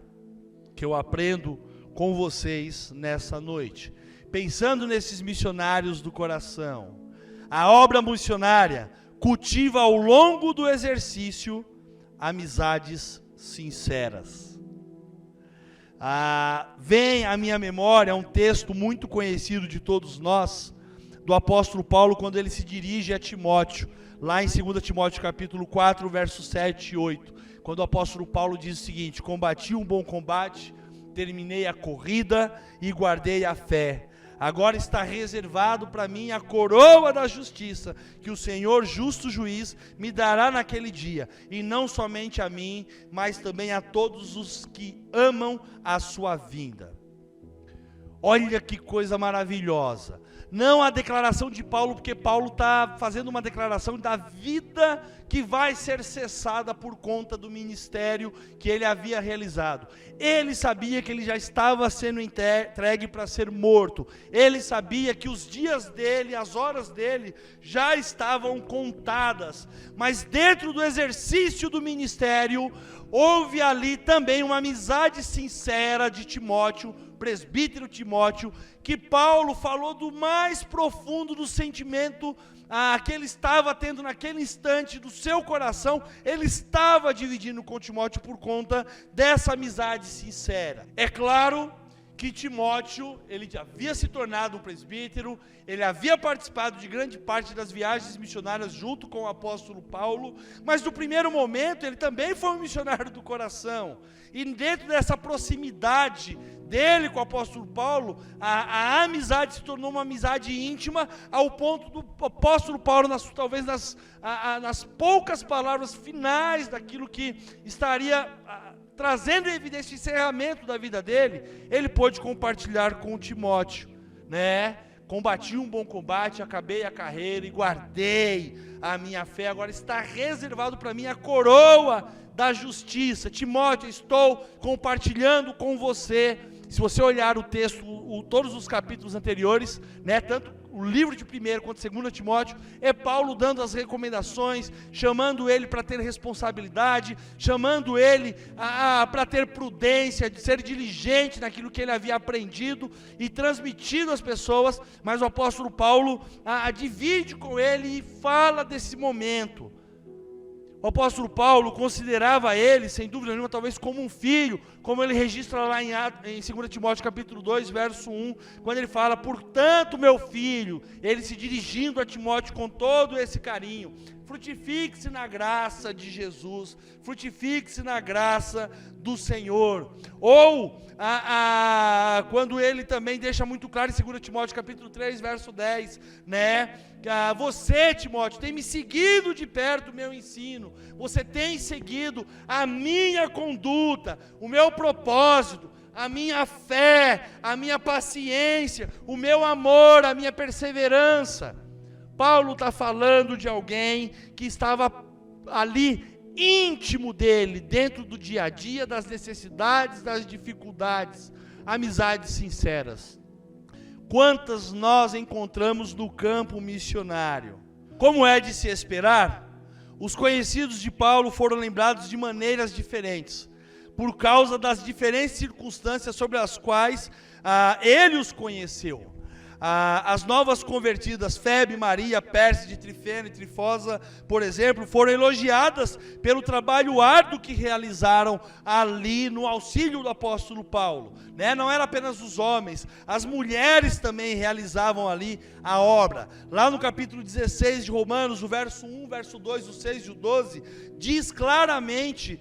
que eu aprendo com vocês nessa noite, pensando nesses missionários do coração, a obra missionária cultiva ao longo do exercício amizades sinceras. Vem à minha memória um texto muito conhecido de todos nós, do apóstolo Paulo, quando ele se dirige a Timóteo, lá em 2 Timóteo capítulo 4, versos 7 e 8, quando o apóstolo Paulo diz o seguinte: combati um bom combate, terminei a corrida e guardei a fé. Agora está reservado para mim a coroa da justiça, que o Senhor, justo juiz, me dará naquele dia, e não somente a mim, mas também a todos os que amam a sua vinda. Olha que coisa maravilhosa. Não a declaração de Paulo, porque Paulo está fazendo uma declaração da vida que vai ser cessada por conta do ministério que ele havia realizado. Ele sabia que ele já estava sendo entregue para ser morto. Ele sabia que os dias dele, as horas dele, já estavam contadas. Mas dentro do exercício do ministério, houve ali também uma amizade sincera de Timóteo, presbítero Timóteo, que Paulo falou do mais profundo do sentimento que ele estava tendo naquele instante do seu coração. Ele estava dividindo com Timóteo por conta dessa amizade sincera. É claro que Timóteo, ele já havia se tornado um presbítero, ele havia participado de grande parte das viagens missionárias junto com o apóstolo Paulo, mas no primeiro momento ele também foi um missionário do coração, e dentro dessa proximidade dele com o apóstolo Paulo, a amizade se tornou uma amizade íntima, ao ponto do apóstolo Paulo, talvez nas poucas palavras finais daquilo que estaria trazendo em evidência o encerramento da vida dele, ele pôde compartilhar com Timóteo, né? Combati um bom combate, acabei a carreira e guardei a minha fé. Agora está reservado para mim a coroa da justiça. Timóteo, estou compartilhando com você. Se você olhar o texto, todos os capítulos anteriores, né, tanto o livro de 1 quanto 2 Timóteo, é Paulo dando as recomendações, chamando ele para ter responsabilidade, chamando ele para ter prudência, de ser diligente naquilo que ele havia aprendido e transmitido às pessoas. Mas o apóstolo Paulo divide com ele e fala desse momento. O apóstolo Paulo considerava ele, sem dúvida nenhuma, talvez como um filho, como ele registra lá em 2 Timóteo capítulo 2, verso 1, quando ele fala: portanto, meu filho, ele se dirigindo a Timóteo com todo esse carinho, frutifique-se na graça de Jesus, frutifique-se na graça do Senhor. Ou, quando ele também deixa muito claro em 2 Timóteo capítulo 3, verso 10, né? Você, Timóteo, tem me seguido de perto o meu ensino, você tem seguido a minha conduta, o meu propósito, a minha fé, a minha paciência, o meu amor, a minha perseverança. Paulo está falando de alguém que estava ali íntimo dele, dentro do dia a dia, das necessidades, das dificuldades, amizades sinceras. Quantas nós encontramos no campo missionário? Como é de se esperar, os conhecidos de Paulo foram lembrados de maneiras diferentes, por causa das diferentes circunstâncias sobre as quais ele os conheceu. As novas convertidas, Febe, Maria, Pérside, Trifena e Trifosa, por exemplo, foram elogiadas pelo trabalho árduo que realizaram ali no auxílio do apóstolo Paulo, né? Não era apenas os homens, as mulheres também realizavam ali a obra. Lá no capítulo 16 de Romanos, o verso 1, verso 2, o 6 e o 12, diz claramente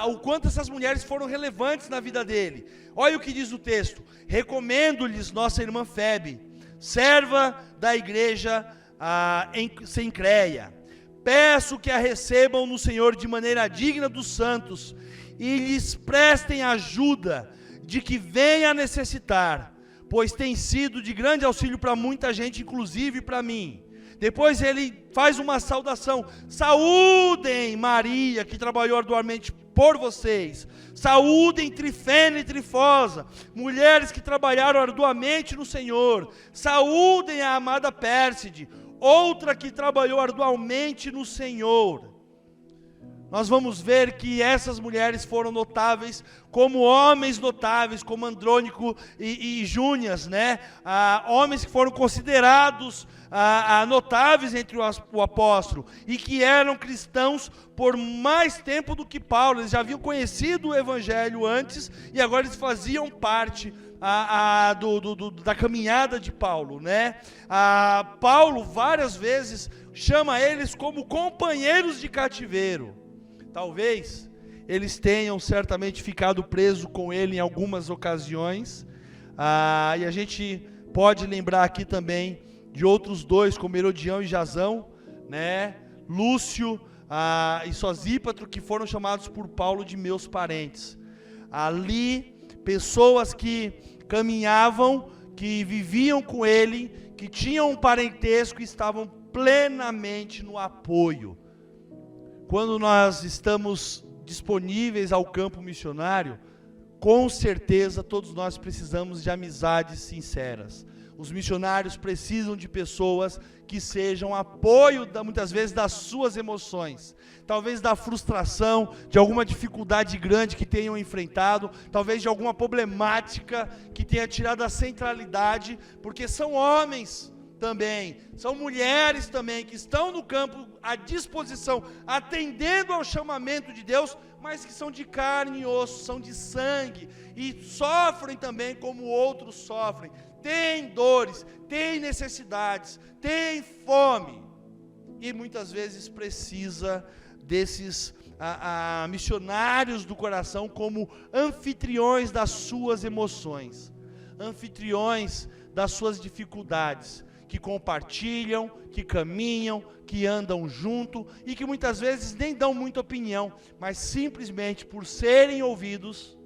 o quanto essas mulheres foram relevantes na vida dele. Olha o que diz o texto: recomendo-lhes nossa irmã Febe, serva da igreja em Cencreia. Peço que a recebam no Senhor de maneira digna dos santos e lhes prestem ajuda de que venha a necessitar, pois tem sido de grande auxílio para muita gente, inclusive para mim. Depois ele faz uma saudação: saúdem Maria, que trabalhou arduamente por vocês. Saúdem Trifena e Trifosa, mulheres que trabalharam arduamente no Senhor. Saúdem a amada Pérside, outra que trabalhou arduamente no Senhor. nós vamos ver que essas mulheres foram notáveis como homens notáveis, como Andrônico e Júnias, né? Homens que foram considerados notáveis entre o apóstolo e que eram cristãos por mais tempo do que Paulo. Eles já haviam conhecido o evangelho antes e agora eles faziam parte da caminhada de Paulo, né? Paulo várias vezes chama eles como companheiros de cativeiro. Talvez eles tenham certamente ficado presos com ele em algumas ocasiões, e a gente pode lembrar aqui também de outros dois, como Herodião e Jasão, né? Lúcio e Sosípatro, que foram chamados por Paulo de meus parentes. Ali, pessoas que caminhavam, que viviam com ele, que tinham um parentesco e estavam plenamente no apoio. Quando nós estamos disponíveis ao campo missionário, com certeza todos nós precisamos de amizades sinceras. Os missionários precisam de pessoas que sejam apoio, muitas vezes, das suas emoções. Talvez da frustração, de alguma dificuldade grande que tenham enfrentado, talvez de alguma problemática que tenha tirado a centralidade, porque são homens também, são mulheres também, que estão no campo à disposição, atendendo ao chamamento de Deus, mas que são de carne e osso, são de sangue, e sofrem também como outros sofrem, têm dores, têm necessidades, têm fome, e muitas vezes precisa desses missionários do coração como anfitriões das suas emoções, anfitriões das suas dificuldades, que compartilham, que caminham, que andam junto e que muitas vezes nem dão muita opinião, mas simplesmente por serem ouvidos,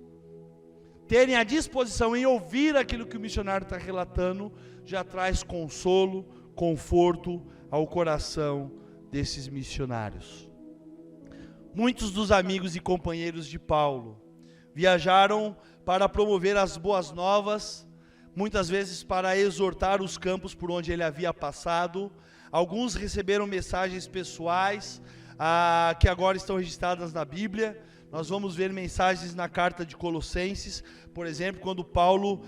terem a disposição em ouvir aquilo que o missionário está relatando, já traz consolo, conforto ao coração desses missionários. Muitos dos amigos e companheiros de Paulo viajaram para promover as boas novas, muitas vezes para exortar os campos por onde ele havia passado. Alguns receberam mensagens pessoais, que agora estão registradas na Bíblia. Nós vamos ver mensagens na carta de Colossenses, por exemplo, quando Paulo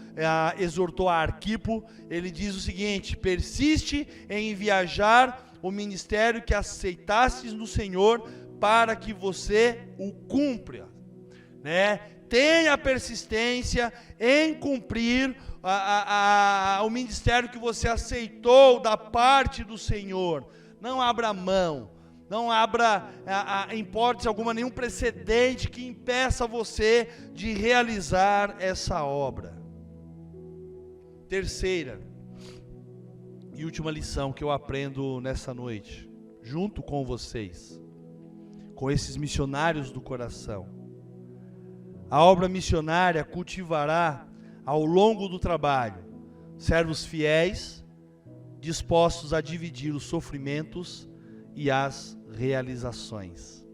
exortou a Arquipo, ele diz o seguinte: persiste em viajar o ministério que aceitastes no Senhor, para que você o cumpra, né? Tenha persistência em cumprir o ministério que você aceitou da parte do Senhor. Não abra mão, não abra, em hipótese alguma, nenhum precedente que impeça você de realizar essa obra. Terceira e última lição que eu aprendo nessa noite, junto com vocês, com esses missionários do coração. A obra missionária cultivará, ao longo do trabalho, servos fiéis, dispostos a dividir os sofrimentos e as realizações.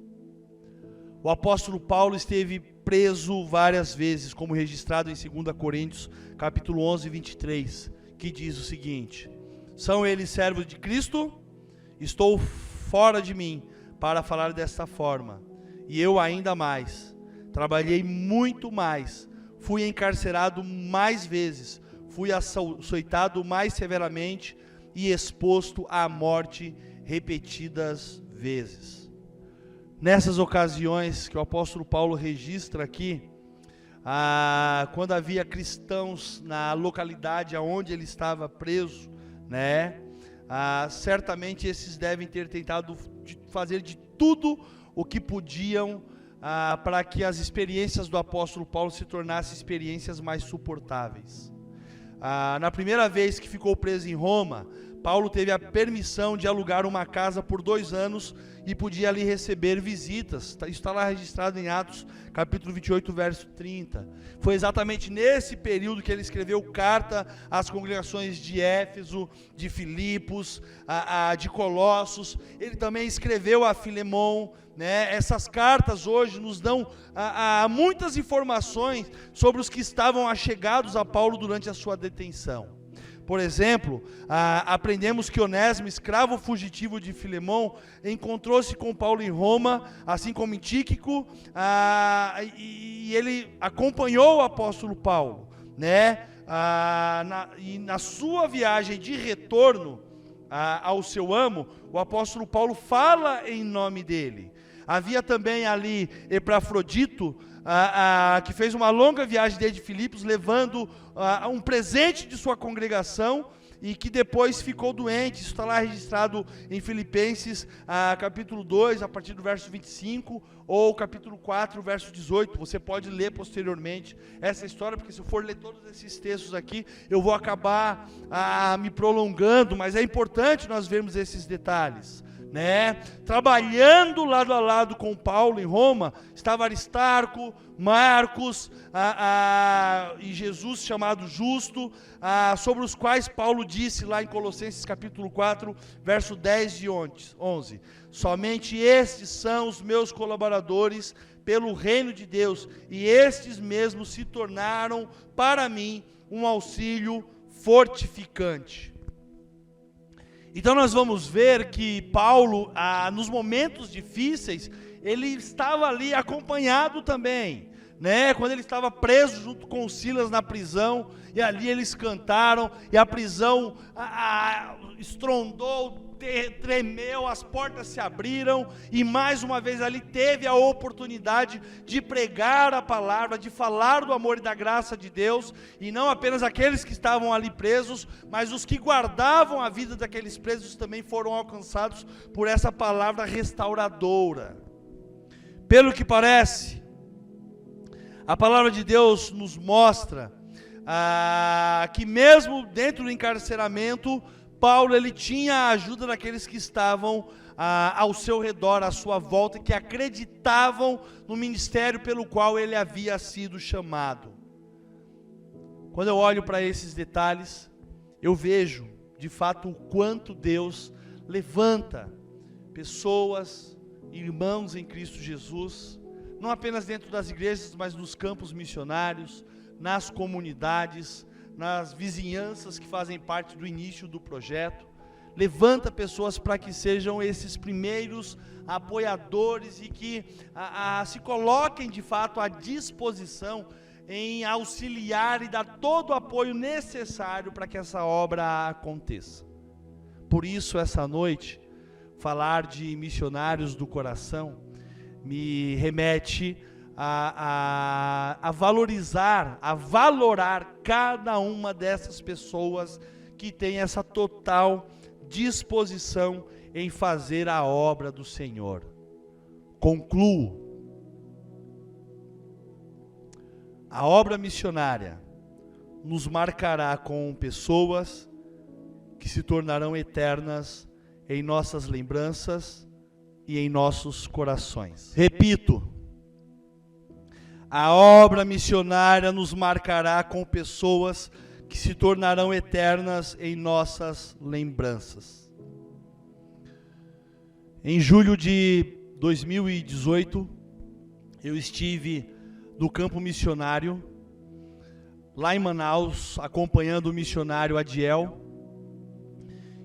O apóstolo Paulo esteve preso várias vezes, como registrado em 2 Coríntios, capítulo 11, 23, que diz o seguinte: são eles servos de Cristo? Estou fora de mim para falar desta forma, e eu ainda mais. Trabalhei muito mais, fui encarcerado mais vezes, fui açoitado mais severamente e exposto à morte repetidas vezes. Nessas ocasiões que o apóstolo Paulo registra aqui, quando havia cristãos na localidade onde ele estava preso, né, certamente esses devem ter tentado fazer de tudo o que podiam para que as experiências do apóstolo Paulo se tornassem experiências mais suportáveis. Na primeira vez que ficou preso em Roma, Paulo teve a permissão de alugar uma casa por 2 anos e podia ali receber visitas. Isso está lá registrado em Atos, capítulo 28, verso 30. Foi exatamente nesse período que ele escreveu carta às congregações de Éfeso, de Filipos, de Colossos. Ele também escreveu a Filemão, né? Essas cartas hoje nos dão muitas informações sobre os que estavam achegados a Paulo durante a sua detenção. por exemplo, aprendemos que Onésimo, escravo fugitivo de Filemão, encontrou-se com Paulo em Roma, assim como em Tíquico, e ele acompanhou o apóstolo Paulo, né? E na sua viagem de retorno ao seu amo, o apóstolo Paulo fala em nome dele. Havia também ali Epafrodito, que fez uma longa viagem desde Filipos, levando um presente de sua congregação, e que depois ficou doente. Isso está lá registrado em Filipenses, capítulo 2, a partir do verso 25, ou capítulo 4, verso 18. Você pode ler posteriormente essa história, porque se eu for ler todos esses textos aqui, eu vou acabar me prolongando, mas é importante nós vermos esses detalhes, né? Trabalhando lado a lado com Paulo em Roma, estava Aristarco, Marcos, e Jesus chamado Justo, sobre os quais Paulo disse lá em Colossenses capítulo 4, verso 10 e 11, somente estes são os meus colaboradores pelo reino de Deus, e estes mesmos se tornaram para mim um auxílio fortificante. Então nós vamos ver que Paulo, nos momentos difíceis, ele estava ali acompanhado também, né? Quando ele estava preso junto com Silas na prisão, e ali eles cantaram, e a prisão estrondou, tremeu, as portas se abriram, e mais uma vez ali teve a oportunidade de pregar a palavra, de falar do amor e da graça de Deus, e não apenas aqueles que estavam ali presos, mas os que guardavam a vida daqueles presos também foram alcançados por essa palavra restauradora. Pelo que parece, a palavra de Deus nos mostra que mesmo dentro do encarceramento, Paulo ele tinha a ajuda daqueles que estavam ao seu redor, à sua volta, que acreditavam no ministério pelo qual ele havia sido chamado. Quando eu olho para esses detalhes, eu vejo de fato o quanto Deus levanta pessoas, irmãos em Cristo Jesus, não apenas dentro das igrejas, mas nos campos missionários, nas comunidades, nas vizinhanças que fazem parte do início do projeto. Levanta pessoas para que sejam esses primeiros apoiadores e que se coloquem de fato à disposição em auxiliar e dar todo o apoio necessário para que essa obra aconteça. Por isso, essa noite, falar de missionários do coração me remete a valorizar, a valorar cada uma dessas pessoas que tem essa total disposição em fazer a obra do Senhor. Concluo. A obra missionária nos marcará com pessoas que se tornarão eternas em nossas lembranças e em nossos corações. Repito, a obra missionária nos marcará com pessoas que se tornarão eternas em nossas lembranças. Em julho de 2018, eu estive no campo missionário, lá em Manaus, acompanhando o missionário Adiel.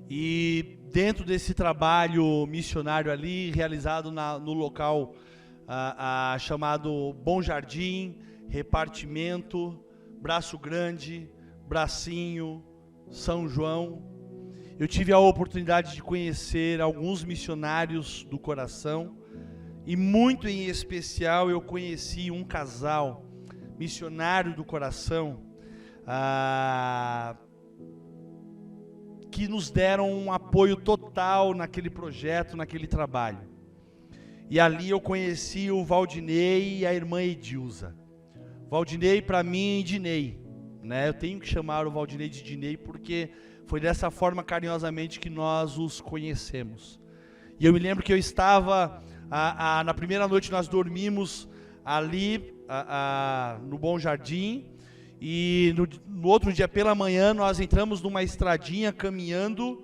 E dentro desse trabalho missionário ali, realizado no local chamado Bom Jardim, Repartimento, Braço Grande, Bracinho, São João, eu tive a oportunidade de conhecer alguns missionários do coração, e muito em especial eu conheci um casal missionário do coração, que nos deram um apoio total naquele projeto, naquele trabalho. E ali eu conheci o Valdinei e a irmã Edilza. Valdinei para mim, Dinei, né? Eu tenho que chamar o Valdinei de Dinei porque foi dessa forma carinhosamente que nós os conhecemos. E eu me lembro que eu estava, na primeira noite nós dormimos ali no Bom Jardim, e no outro dia pela manhã nós entramos numa estradinha caminhando,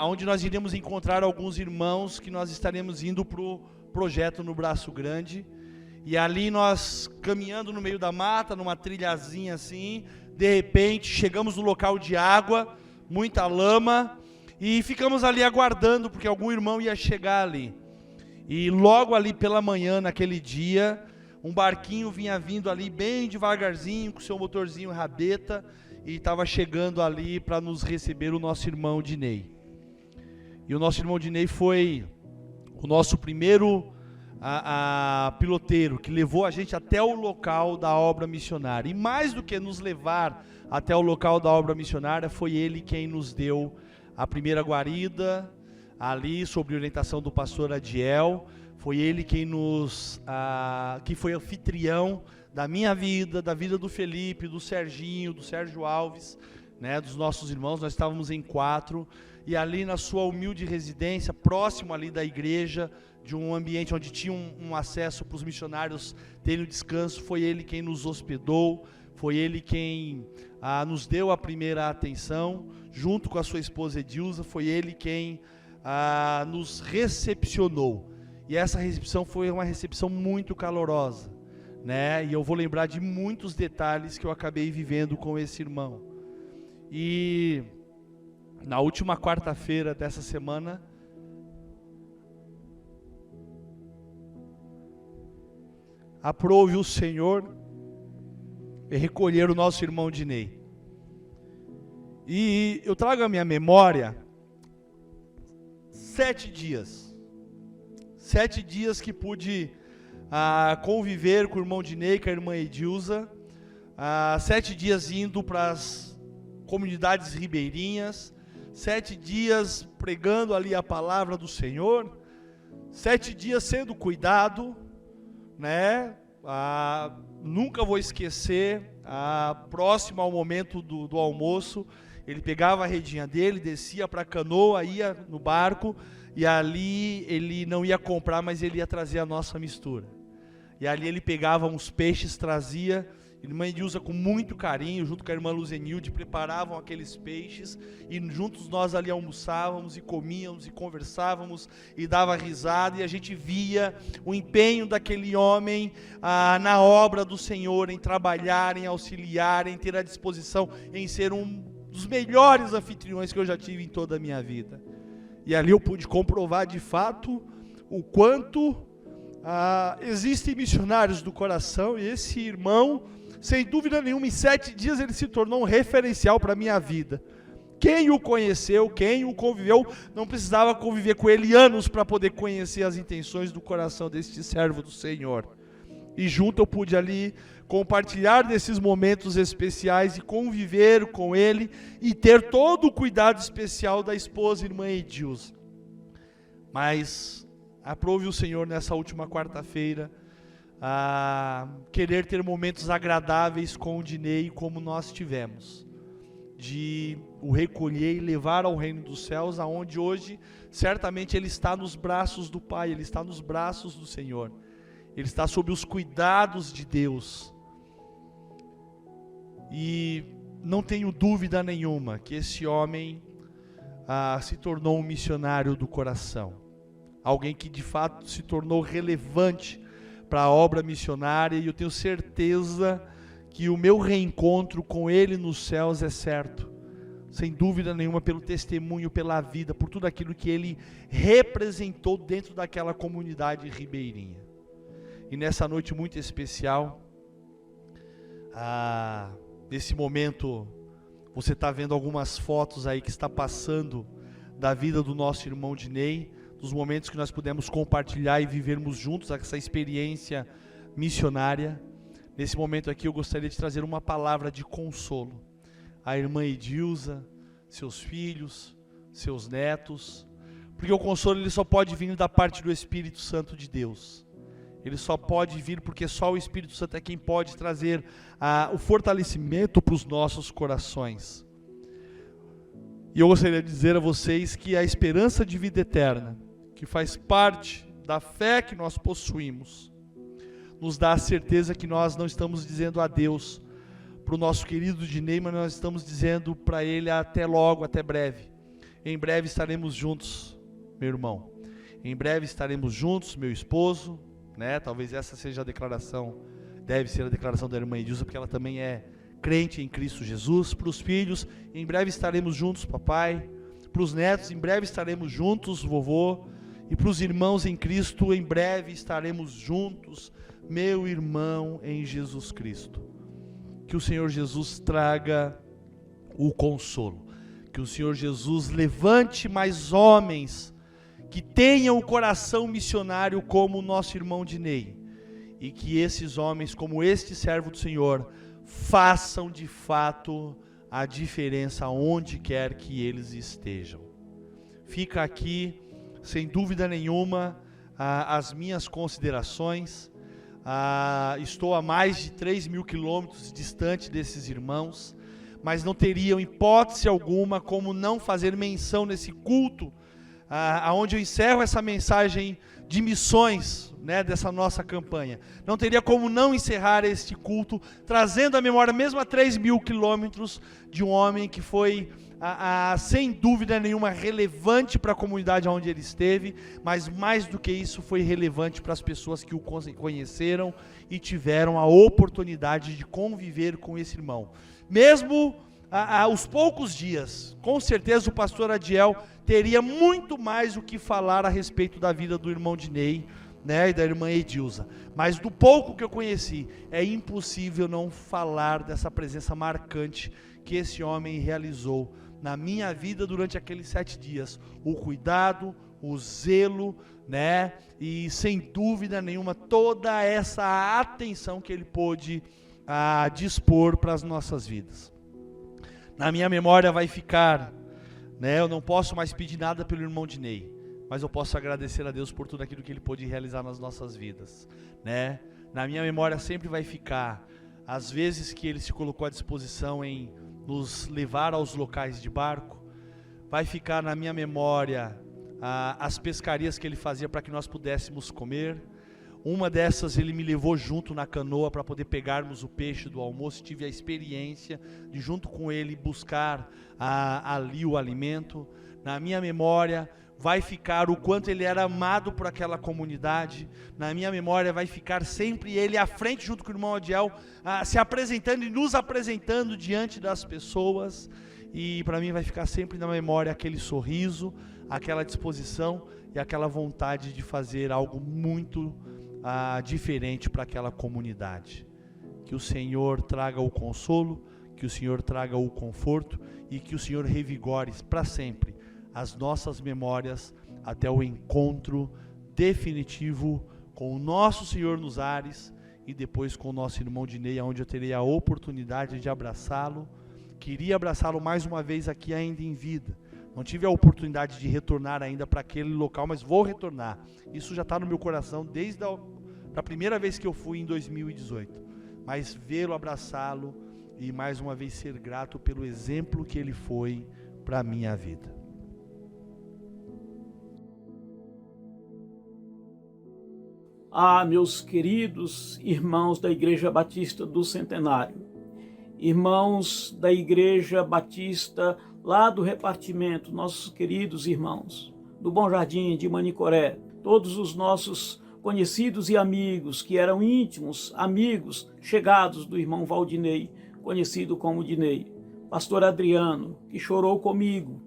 onde nós iremos encontrar alguns irmãos que nós estaremos indo para o projeto no Braço Grande. E ali nós caminhando no meio da mata, numa trilhazinha assim, De repente, chegamos no local de água, muita lama, e ficamos ali aguardando, porque algum irmão ia chegar ali. E logo ali pela manhã, naquele dia, um barquinho vinha vindo ali bem devagarzinho, com seu motorzinho rabeta, e estava chegando ali para nos receber o nosso irmão Dinei. E o nosso irmão Dinei foi o nosso primeiro piloteiro, que levou a gente até o local da obra missionária. E mais do que nos levar até o local da obra missionária, foi ele quem nos deu a primeira guarida, ali sob orientação do pastor Adiel. Foi ele quem que foi anfitrião da minha vida, da vida do Felipe, do Serginho, do Sérgio Alves, né, dos nossos irmãos. Nós estávamos em 4, e ali na sua humilde residência, próximo ali da igreja, de um ambiente onde tinha um acesso para os missionários terem o descanso, foi ele quem nos hospedou, foi ele quem nos deu a primeira atenção, junto com a sua esposa Edilza. Foi ele quem nos recepcionou, e essa recepção foi uma recepção muito calorosa, né? E eu vou lembrar de muitos detalhes que eu acabei vivendo com esse irmão. E na última quarta-feira dessa semana, aprove o Senhor recolher o nosso irmão Dinei. E eu trago à minha memória 7 dias. 7 dias que pude conviver com o irmão Dinei, com a irmã Edilza. 7 dias indo para as comunidades ribeirinhas. 7 dias pregando ali a palavra do Senhor. 7 dias sendo cuidado, né? Nunca vou esquecer, próximo ao momento do almoço, ele pegava a redinha dele, descia para a canoa, ia no barco, e ali ele não ia comprar, mas ele ia trazer a nossa mistura. E ali ele pegava uns peixes, trazia. A irmã Edilza, com muito carinho, junto com a irmã Luzenilde, preparavam aqueles peixes, e juntos nós ali almoçávamos e comíamos e conversávamos e dava risada, e a gente via o empenho daquele homem na obra do Senhor, em trabalhar, em auxiliar, em ter a disposição, em ser um dos melhores anfitriões que eu já tive em toda a minha vida. E ali eu pude comprovar de fato o quanto existem missionários do coração, e esse irmão, sem dúvida nenhuma, em 7 dias ele se tornou um referencial para a minha vida. Quem o conheceu, quem o conviveu, não precisava conviver com ele anos para poder conhecer as intenções do coração deste servo do Senhor. E junto eu pude ali compartilhar desses momentos especiais e conviver com ele e ter todo o cuidado especial da esposa, irmã Edilza. Mas aprove o Senhor nessa última quarta-feira querer ter momentos agradáveis com o Dinei, como nós tivemos, de o recolher e levar ao reino dos céus, aonde hoje certamente ele está nos braços do Pai, ele está nos braços do Senhor, ele está sob os cuidados de Deus. E não tenho dúvida nenhuma que esse homem se tornou um missionário do coração, alguém que de fato se tornou relevante para a obra missionária, e eu tenho certeza que o meu reencontro com ele nos céus é certo, sem dúvida nenhuma, pelo testemunho, pela vida, por tudo aquilo que ele representou dentro daquela comunidade ribeirinha. E nessa noite muito especial, nesse momento, você está vendo algumas fotos aí que está passando da vida do nosso irmão Dinei, dos momentos que nós pudemos compartilhar e vivermos juntos essa experiência missionária. Nesse momento aqui eu gostaria de trazer uma palavra de consolo à irmã Edilza, seus filhos, seus netos, porque o consolo ele só pode vir da parte do Espírito Santo de Deus. Ele só pode vir porque só o Espírito Santo é quem pode trazer o fortalecimento para os nossos corações. E eu gostaria de dizer a vocês que a esperança de vida eterna, que faz parte da fé que nós possuímos, nos dá a certeza que nós não estamos dizendo adeus para o nosso querido Dinei, mas nós estamos dizendo para ele até logo, até breve. Em breve estaremos juntos, meu irmão. Em breve estaremos juntos, meu esposo, né? Talvez essa seja a declaração, deve ser a declaração da irmã Edilza, porque ela também é crente em Cristo Jesus. Para os filhos, em breve estaremos juntos, papai. Para os netos, em breve estaremos juntos, vovô. E para os irmãos em Cristo, em breve estaremos juntos, meu irmão em Jesus Cristo. Que o Senhor Jesus traga o consolo. Que o Senhor Jesus levante mais homens que tenham o coração missionário como o nosso irmão Dinei. E que esses homens, como este servo do Senhor, façam de fato a diferença onde quer que eles estejam. Fica aqui, sem dúvida nenhuma, as minhas considerações. Estou a mais de 3.000 quilômetros distante desses irmãos, mas não teriam hipótese alguma como não fazer menção nesse culto, onde eu encerro essa mensagem de missões, né, dessa nossa campanha. Não teria como não encerrar este culto, trazendo à memória, mesmo a 3.000 quilômetros, de um homem que foi, sem dúvida nenhuma, relevante para a comunidade onde ele esteve, mas mais do que isso, foi relevante para as pessoas que o conheceram e tiveram a oportunidade de conviver com esse irmão. Mesmo aos poucos dias, com certeza o pastor Adiel teria muito mais o que falar a respeito da vida do irmão Dinei, né, e da irmã Edilza, mas do pouco que eu conheci, é impossível não falar dessa presença marcante que esse homem realizou na minha vida durante aqueles 7 dias, o cuidado, o zelo, né, e sem dúvida nenhuma toda essa atenção que ele pôde dispor para as nossas vidas. Na minha memória vai ficar, né, eu não posso mais pedir nada pelo irmão Dinei, mas eu posso agradecer a Deus por tudo aquilo que ele pôde realizar nas nossas vidas, né? Na minha memória sempre vai ficar as vezes que ele se colocou à disposição em nos levar aos locais de barco. Vai ficar na minha memória as pescarias que ele fazia para que nós pudéssemos comer. Uma dessas ele me levou junto na canoa para poder pegarmos o peixe do almoço. Tive a experiência de junto com ele buscar ali o alimento. Na minha memória vai ficar o quanto ele era amado por aquela comunidade. Na minha memória vai ficar sempre ele à frente junto com o irmão Adiel, se apresentando e nos apresentando diante das pessoas. E para mim vai ficar sempre na memória aquele sorriso, aquela disposição e aquela vontade de fazer algo muito diferente para aquela comunidade. Que o Senhor traga o consolo, que o Senhor traga o conforto e que o Senhor revigore para sempre as nossas memórias até o encontro definitivo com o nosso Senhor nos ares e depois com o nosso irmão Dinei, onde eu terei a oportunidade de abraçá-lo. Queria abraçá-lo mais uma vez aqui ainda em vida. Não tive a oportunidade de retornar ainda para aquele local, mas vou retornar. Isso já está no meu coração desde a primeira vez que eu fui em 2018. Mas vê-lo, abraçá-lo e mais uma vez ser grato pelo exemplo que ele foi para a minha vida. Meus queridos irmãos da Igreja Batista do Centenário, irmãos da Igreja Batista lá do repartimento, nossos queridos irmãos do Bom Jardim de Manicoré, todos os nossos conhecidos e amigos que eram íntimos, amigos chegados do irmão Valdinei, conhecido como Dinei, pastor Adriano, que chorou comigo,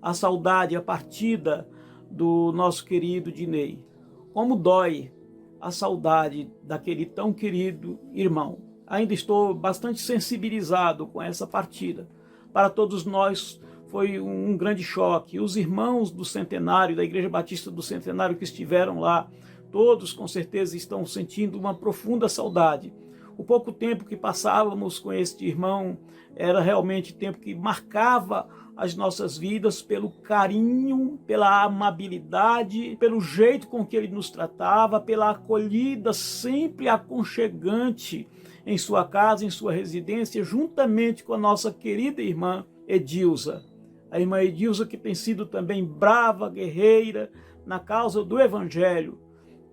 a saudade, a partida do nosso querido Dinei. Como dói a saudade daquele tão querido irmão. Ainda estou bastante sensibilizado com essa partida. Para todos nós foi um grande choque. Os irmãos do Centenário, da Igreja Batista do Centenário que estiveram lá, todos com certeza estão sentindo uma profunda saudade. O pouco tempo que passávamos com este irmão era realmente tempo que marcava as nossas vidas pelo carinho, pela amabilidade, pelo jeito com que ele nos tratava, pela acolhida sempre aconchegante em sua casa, em sua residência, juntamente com a nossa querida irmã Edilza. A irmã Edilza que tem sido também brava, guerreira na causa do Evangelho.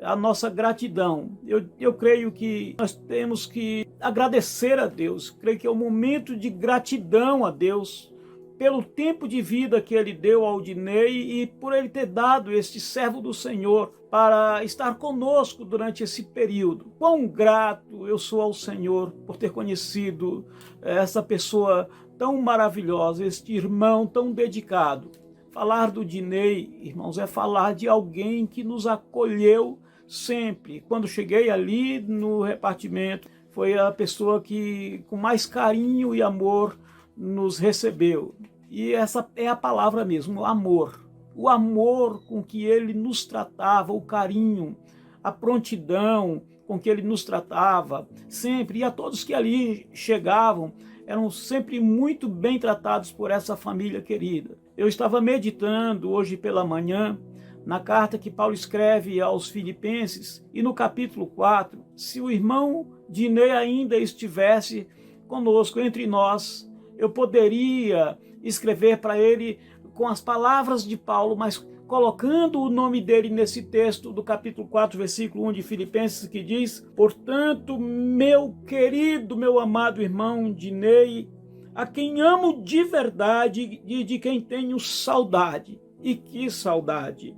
A nossa gratidão. Eu creio que nós temos que agradecer a Deus. Creio que é um momento de gratidão a Deus pelo tempo de vida que ele deu ao Dinei e por ele ter dado este servo do Senhor para estar conosco durante esse período. Quão grato eu sou ao Senhor por ter conhecido essa pessoa tão maravilhosa, este irmão tão dedicado. Falar do Dinei, irmãos, é falar de alguém que nos acolheu sempre. Quando cheguei ali no repartimento, foi a pessoa que com mais carinho e amor nos recebeu. E essa é a palavra mesmo, amor. O amor com que ele nos tratava, o carinho, a prontidão com que ele nos tratava, sempre. E a todos que ali chegavam, eram sempre muito bem tratados por essa família querida. Eu estava meditando hoje pela manhã na carta que Paulo escreve aos Filipenses, e no capítulo 4, se o irmão Dinei ainda estivesse conosco, entre nós, eu poderia escrever para ele com as palavras de Paulo, mas colocando o nome dele nesse texto do capítulo 4, versículo 1 de Filipenses, que diz: portanto, meu querido, meu amado irmão Dinei, a quem amo de verdade e de quem tenho saudade. E que saudade!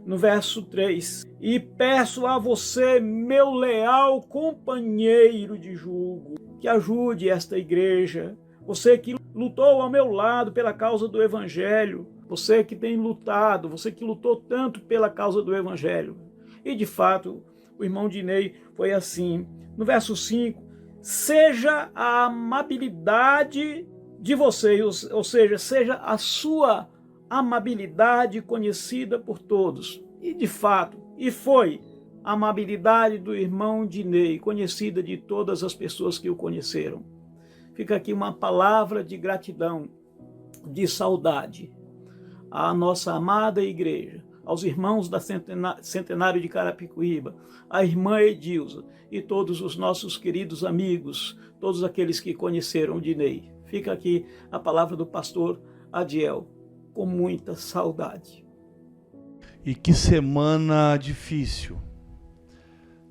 No verso 3, e peço a você, meu leal companheiro de julgo, que ajude esta igreja, você que lutou ao meu lado pela causa do Evangelho, você que tem lutado, você que lutou tanto pela causa do Evangelho. E de fato, o irmão Dinei foi assim. No verso 5, seja a amabilidade de vocês, ou seja, seja a sua amabilidade conhecida por todos. E de fato, e foi a amabilidade do irmão Dinei, conhecida de todas as pessoas que o conheceram. Fica aqui uma palavra de gratidão, de saudade à nossa amada igreja, aos irmãos da Centenário de Carapicuíba, à irmã Edilza e todos os nossos queridos amigos, todos aqueles que conheceram o Dinei. Fica aqui a palavra do pastor Adiel, com muita saudade. E que semana difícil.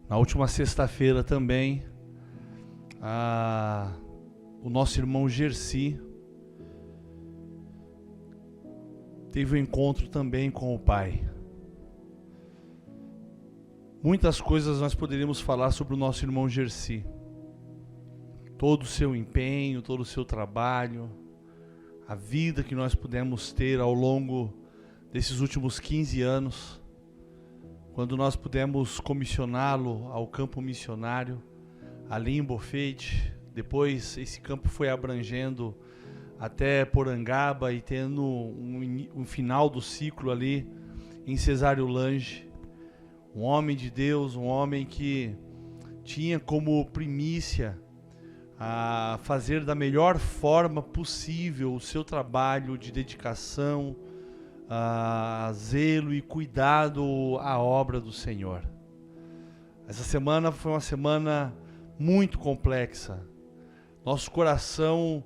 Na última sexta-feira também, o nosso irmão Gersi teve um encontro também com o Pai. Muitas coisas nós poderíamos falar sobre o nosso irmão Gersi. Todo o seu empenho, todo o seu trabalho, a vida que nós pudemos ter ao longo desses últimos 15 anos, quando nós pudemos comissioná-lo ao campo missionário, ali em Bofete. Depois esse campo foi abrangendo até Porangaba e tendo um final do ciclo ali em Cesário Lange. Um homem de Deus, um homem que tinha como primícia a fazer da melhor forma possível o seu trabalho de dedicação, zelo e cuidado à obra do Senhor. Essa semana foi uma semana muito complexa. Nosso coração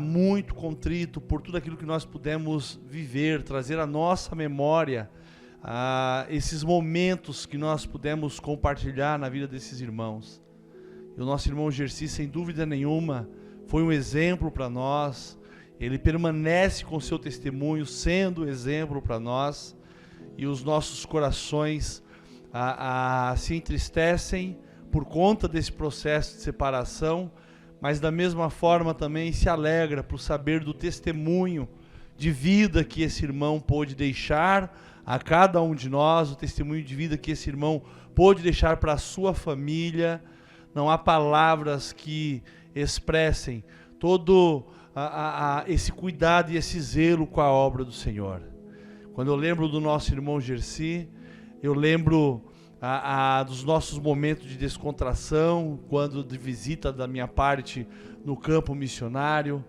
muito contrito por tudo aquilo que nós pudemos viver, trazer à nossa memória esses momentos que nós pudemos compartilhar na vida desses irmãos. E o nosso irmão Gersi, sem dúvida nenhuma, foi um exemplo para nós. Ele permanece com seu testemunho, sendo exemplo para nós. E os nossos corações se entristecem por conta desse processo de separação, mas da mesma forma também se alegra por saber do testemunho de vida que esse irmão pôde deixar a cada um de nós, o testemunho de vida que esse irmão pôde deixar para a sua família. Não há palavras que expressem todo esse cuidado e esse zelo com a obra do Senhor. Quando eu lembro do nosso irmão Gersi, eu lembro dos nossos momentos de descontração, quando de visita da minha parte no campo missionário.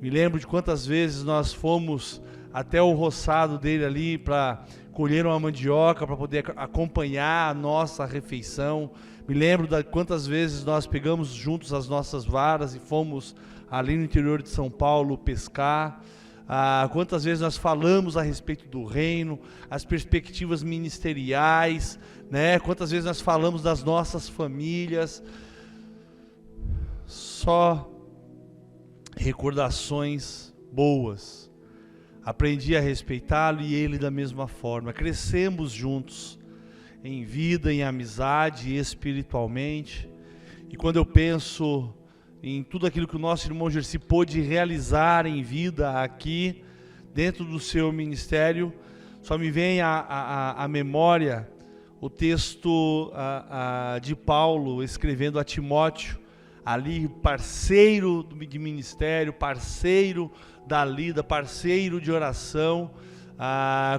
Me lembro de quantas vezes nós fomos até o roçado dele ali para colher uma mandioca, para poder acompanhar a nossa refeição. Me lembro de quantas vezes nós pegamos juntos as nossas varas e fomos ali no interior de São Paulo pescar. Quantas vezes nós falamos a respeito do reino, as perspectivas ministeriais, né? Quantas vezes nós falamos das nossas famílias. Só recordações boas. Aprendi a respeitá-lo e ele da mesma forma. Crescemos juntos, em vida, em amizade, espiritualmente. E quando eu penso em tudo aquilo que o nosso irmão Gersi pôde realizar em vida aqui, dentro do seu ministério, só me vem à memória o texto de Paulo escrevendo a Timóteo, ali parceiro de ministério, parceiro da lida, parceiro de oração,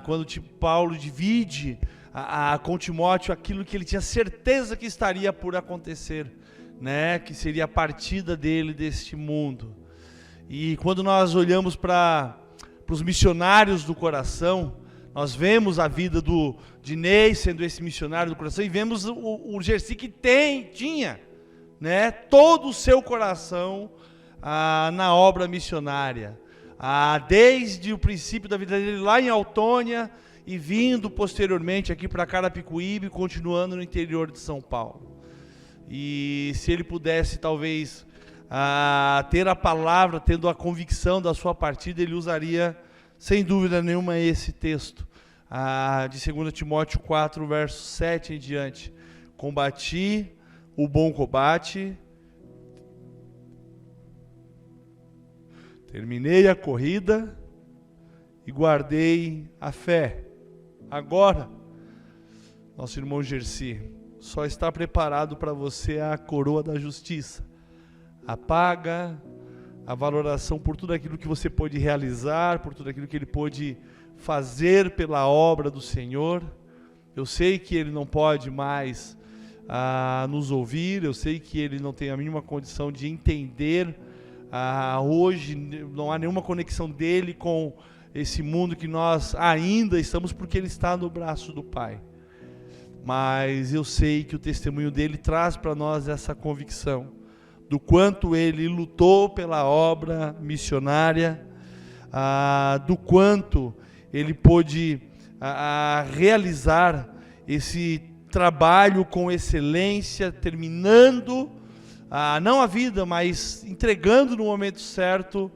quando Paulo divide com Timóteo aquilo que ele tinha certeza que estaria por acontecer, né? Que seria a partida dele deste mundo. E quando nós olhamos para os missionários do coração, nós vemos a vida do Dinei sendo esse missionário do coração, e vemos o Gersi que tinha, né, todo o seu coração na obra missionária, desde o princípio da vida dele lá em Autônia e vindo posteriormente aqui para Carapicuíba e continuando no interior de São Paulo. E se ele pudesse talvez ter a palavra, tendo a convicção da sua partida, ele usaria sem dúvida nenhuma esse texto de 2 Timóteo 4, verso 7 em diante. Combati o bom combate, terminei a corrida e guardei a fé. Agora, nosso irmão Gersi só está preparado para você a coroa da justiça, a paga, a valoração por tudo aquilo que você pôde realizar, por tudo aquilo que ele pôde fazer pela obra do Senhor. Eu sei que ele não pode mais nos ouvir, eu sei que ele não tem a mínima condição de entender. Hoje não há nenhuma conexão dele com esse mundo que nós ainda estamos, porque ele está no braço do Pai. Mas eu sei que o testemunho dele traz para nós essa convicção do quanto ele lutou pela obra missionária, do quanto ele pôde realizar esse trabalho com excelência, terminando, não a vida, mas entregando no momento certo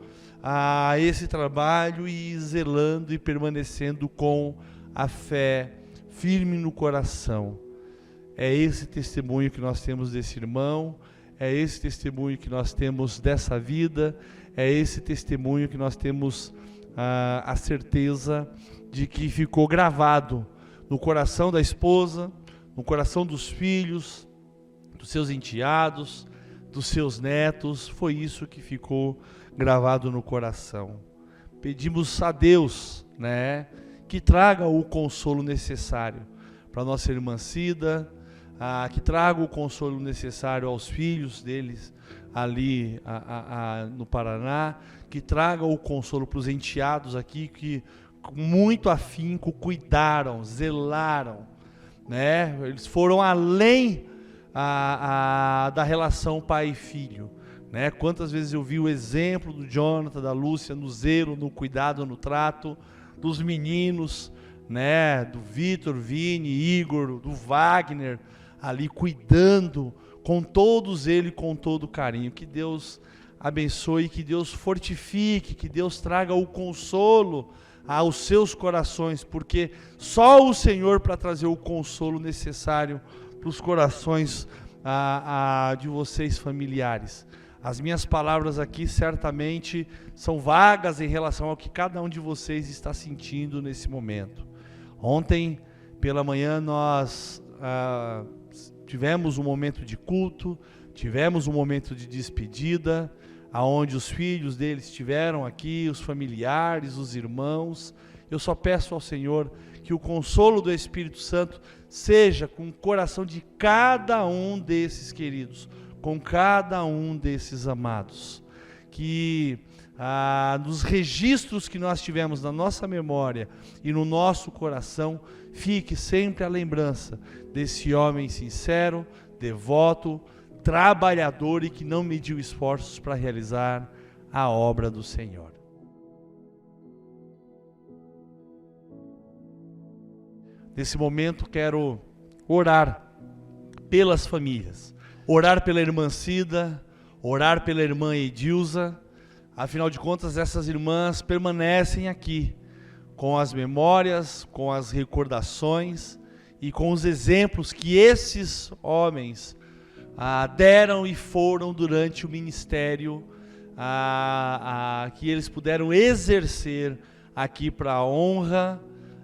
esse trabalho e zelando e permanecendo com a fé firme no coração. É esse testemunho que nós temos desse irmão, é esse testemunho que nós temos dessa vida, é esse testemunho que nós temos a certeza de que ficou gravado no coração da esposa, no coração dos filhos, dos seus enteados, dos seus netos. Foi isso que ficou gravado no coração. Pedimos a Deus, né, que traga o consolo necessário para nossa irmã Cida, que traga o consolo necessário aos filhos deles ali no Paraná, que traga o consolo para os enteados aqui, que com muito afinco cuidaram, zelaram, né? Eles foram além da relação pai e filho, né? Quantas vezes eu vi o exemplo do Jonathan, da Lúcia, no zelo, no cuidado, no trato dos meninos, né? Do Vitor, Vini, Igor, do Wagner, ali cuidando com todos eles, com todo carinho. Que Deus abençoe, que Deus fortifique, que Deus traga o consolo aos seus corações, porque só o Senhor para trazer o consolo necessário para os corações de vocês familiares. As minhas palavras aqui certamente são vagas em relação ao que cada um de vocês está sentindo nesse momento. Ontem pela manhã nós tivemos um momento de culto, tivemos um momento de despedida, aonde os filhos deles estiveram aqui, os familiares, os irmãos. Eu só peço ao Senhor que o consolo do Espírito Santo seja com o coração de cada um desses queridos, com cada um desses amados. Que nos registros que nós tivemos na nossa memória e no nosso coração, fique sempre a lembrança desse homem sincero, devoto, trabalhador e que não mediu esforços para realizar a obra do Senhor. Nesse momento quero orar pelas famílias, orar pela irmã Cida, orar pela irmã Edilza, Afinal de contas, essas irmãs permanecem aqui, com as memórias, com as recordações e com os exemplos que esses homens deram e foram durante o ministério que eles puderam exercer aqui para a honra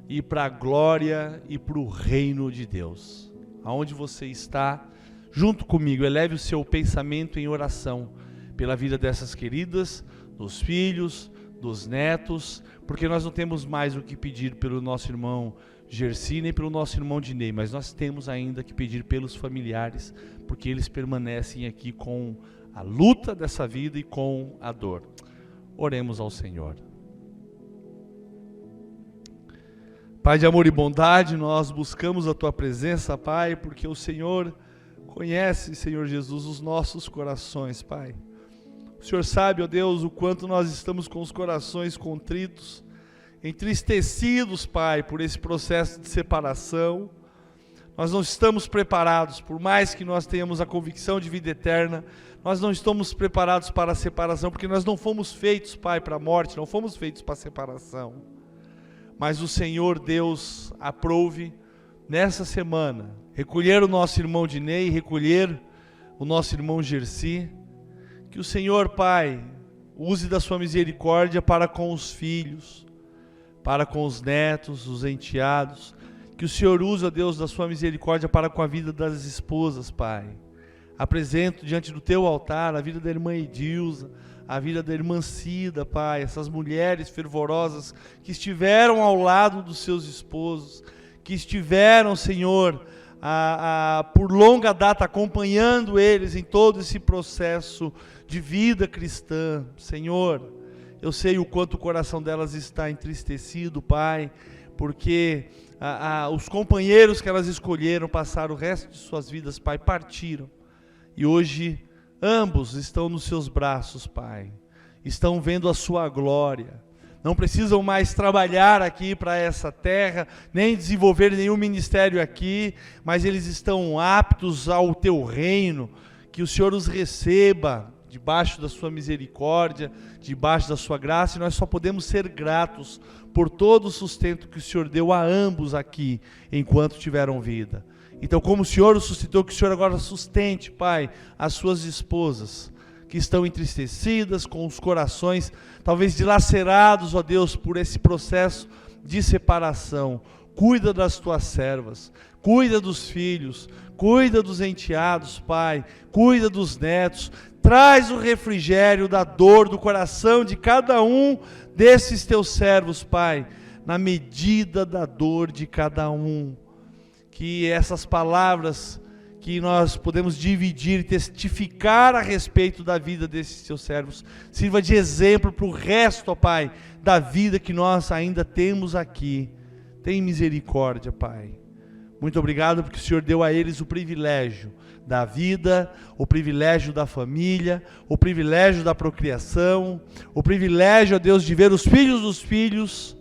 e para a glória e para o reino de Deus. Aonde você está, junto comigo, eleve o seu pensamento em oração pela vida dessas queridas, dos filhos, dos netos, porque nós não temos mais o que pedir pelo nosso irmão Gersi, nem pelo nosso irmão Dinei, mas nós temos ainda que pedir pelos familiares, porque eles permanecem aqui com a luta dessa vida e com a dor. Oremos ao Senhor. Pai de amor e bondade, nós buscamos a Tua presença, Pai, porque o Senhor conhece, Senhor Jesus, os nossos corações, Pai. O Senhor sabe, ó Deus, o quanto nós estamos com os corações contritos, entristecidos, Pai, por esse processo de separação. Nós não estamos preparados, por mais que nós tenhamos a convicção de vida eterna, nós não estamos preparados para a separação, porque nós não fomos feitos, Pai, para a morte, não fomos feitos para a separação. Mas o Senhor Deus aprove, nessa semana, recolher o nosso irmão Dinei, recolher o nosso irmão Gersi, que o Senhor, Pai, use da sua misericórdia para com os filhos, para com os netos, os enteados, que o Senhor use, ó Deus, da sua misericórdia para com a vida das esposas, Pai. Apresento diante do teu altar a vida da irmã Edilza, a vida da irmã Cida, Pai, essas mulheres fervorosas que estiveram ao lado dos seus esposos, que estiveram, Senhor, por longa data acompanhando eles em todo esse processo de vida cristã. Senhor, eu sei o quanto o coração delas está entristecido, Pai, porque os companheiros que elas escolheram passar o resto de suas vidas, Pai, partiram. E hoje ambos estão nos seus braços, Pai. Estão vendo a sua glória. Não precisam mais trabalhar aqui para essa terra, nem desenvolver nenhum ministério aqui, mas eles estão aptos ao teu reino. Que o Senhor os receba debaixo da sua misericórdia, debaixo da sua graça, e nós só podemos ser gratos por todo o sustento que o Senhor deu a ambos aqui, enquanto tiveram vida. Então, como o Senhor os suscitou, que o Senhor agora sustente, Pai, as suas esposas, que estão entristecidas, com os corações talvez dilacerados, ó Deus, por esse processo de separação. Cuida das tuas servas, cuida dos filhos, cuida dos enteados, Pai, cuida dos netos, traz o refrigério da dor do coração de cada um desses teus servos, Pai, na medida da dor de cada um. Que essas palavras que nós podemos dividir e testificar a respeito da vida desses teus servos sirva de exemplo para o resto, ó Pai, da vida que nós ainda temos aqui. Tem misericórdia, Pai. Muito obrigado porque o Senhor deu a eles o privilégio da vida, o privilégio da família, o privilégio da procriação, o privilégio, ó Deus, de ver os filhos dos filhos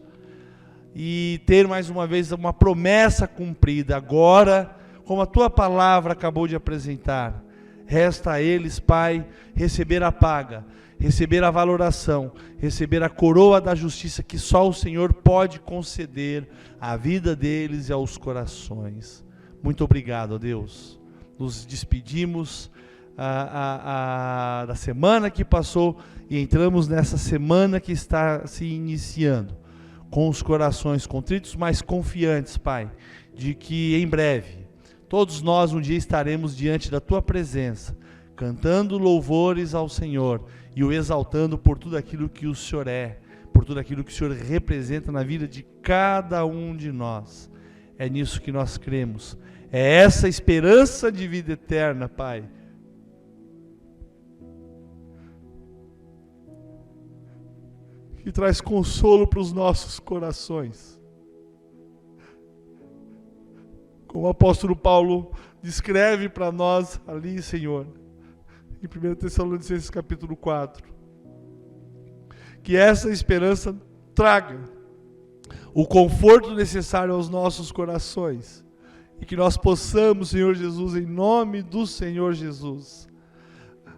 e ter mais uma vez uma promessa cumprida. Agora, como a tua palavra acabou de apresentar, resta a eles, Pai, receber a paga, receber a valoração, receber a coroa da justiça que só o Senhor pode conceder à vida deles e aos corações. Muito obrigado, ó Deus. Nos despedimos da semana que passou e entramos nessa semana que está se iniciando, com os corações contritos, mas confiantes, Pai, de que em breve todos nós um dia estaremos diante da tua presença, cantando louvores ao Senhor e o exaltando por tudo aquilo que o Senhor é, por tudo aquilo que o Senhor representa na vida de cada um de nós. É nisso que nós cremos. É essa esperança de vida eterna, Pai, que traz consolo para os nossos corações. Como o apóstolo Paulo descreve para nós ali, Senhor, em 1 Tessalonicenses capítulo 4, que essa esperança traga o conforto necessário aos nossos corações, e que nós possamos, Senhor Jesus, em nome do Senhor Jesus,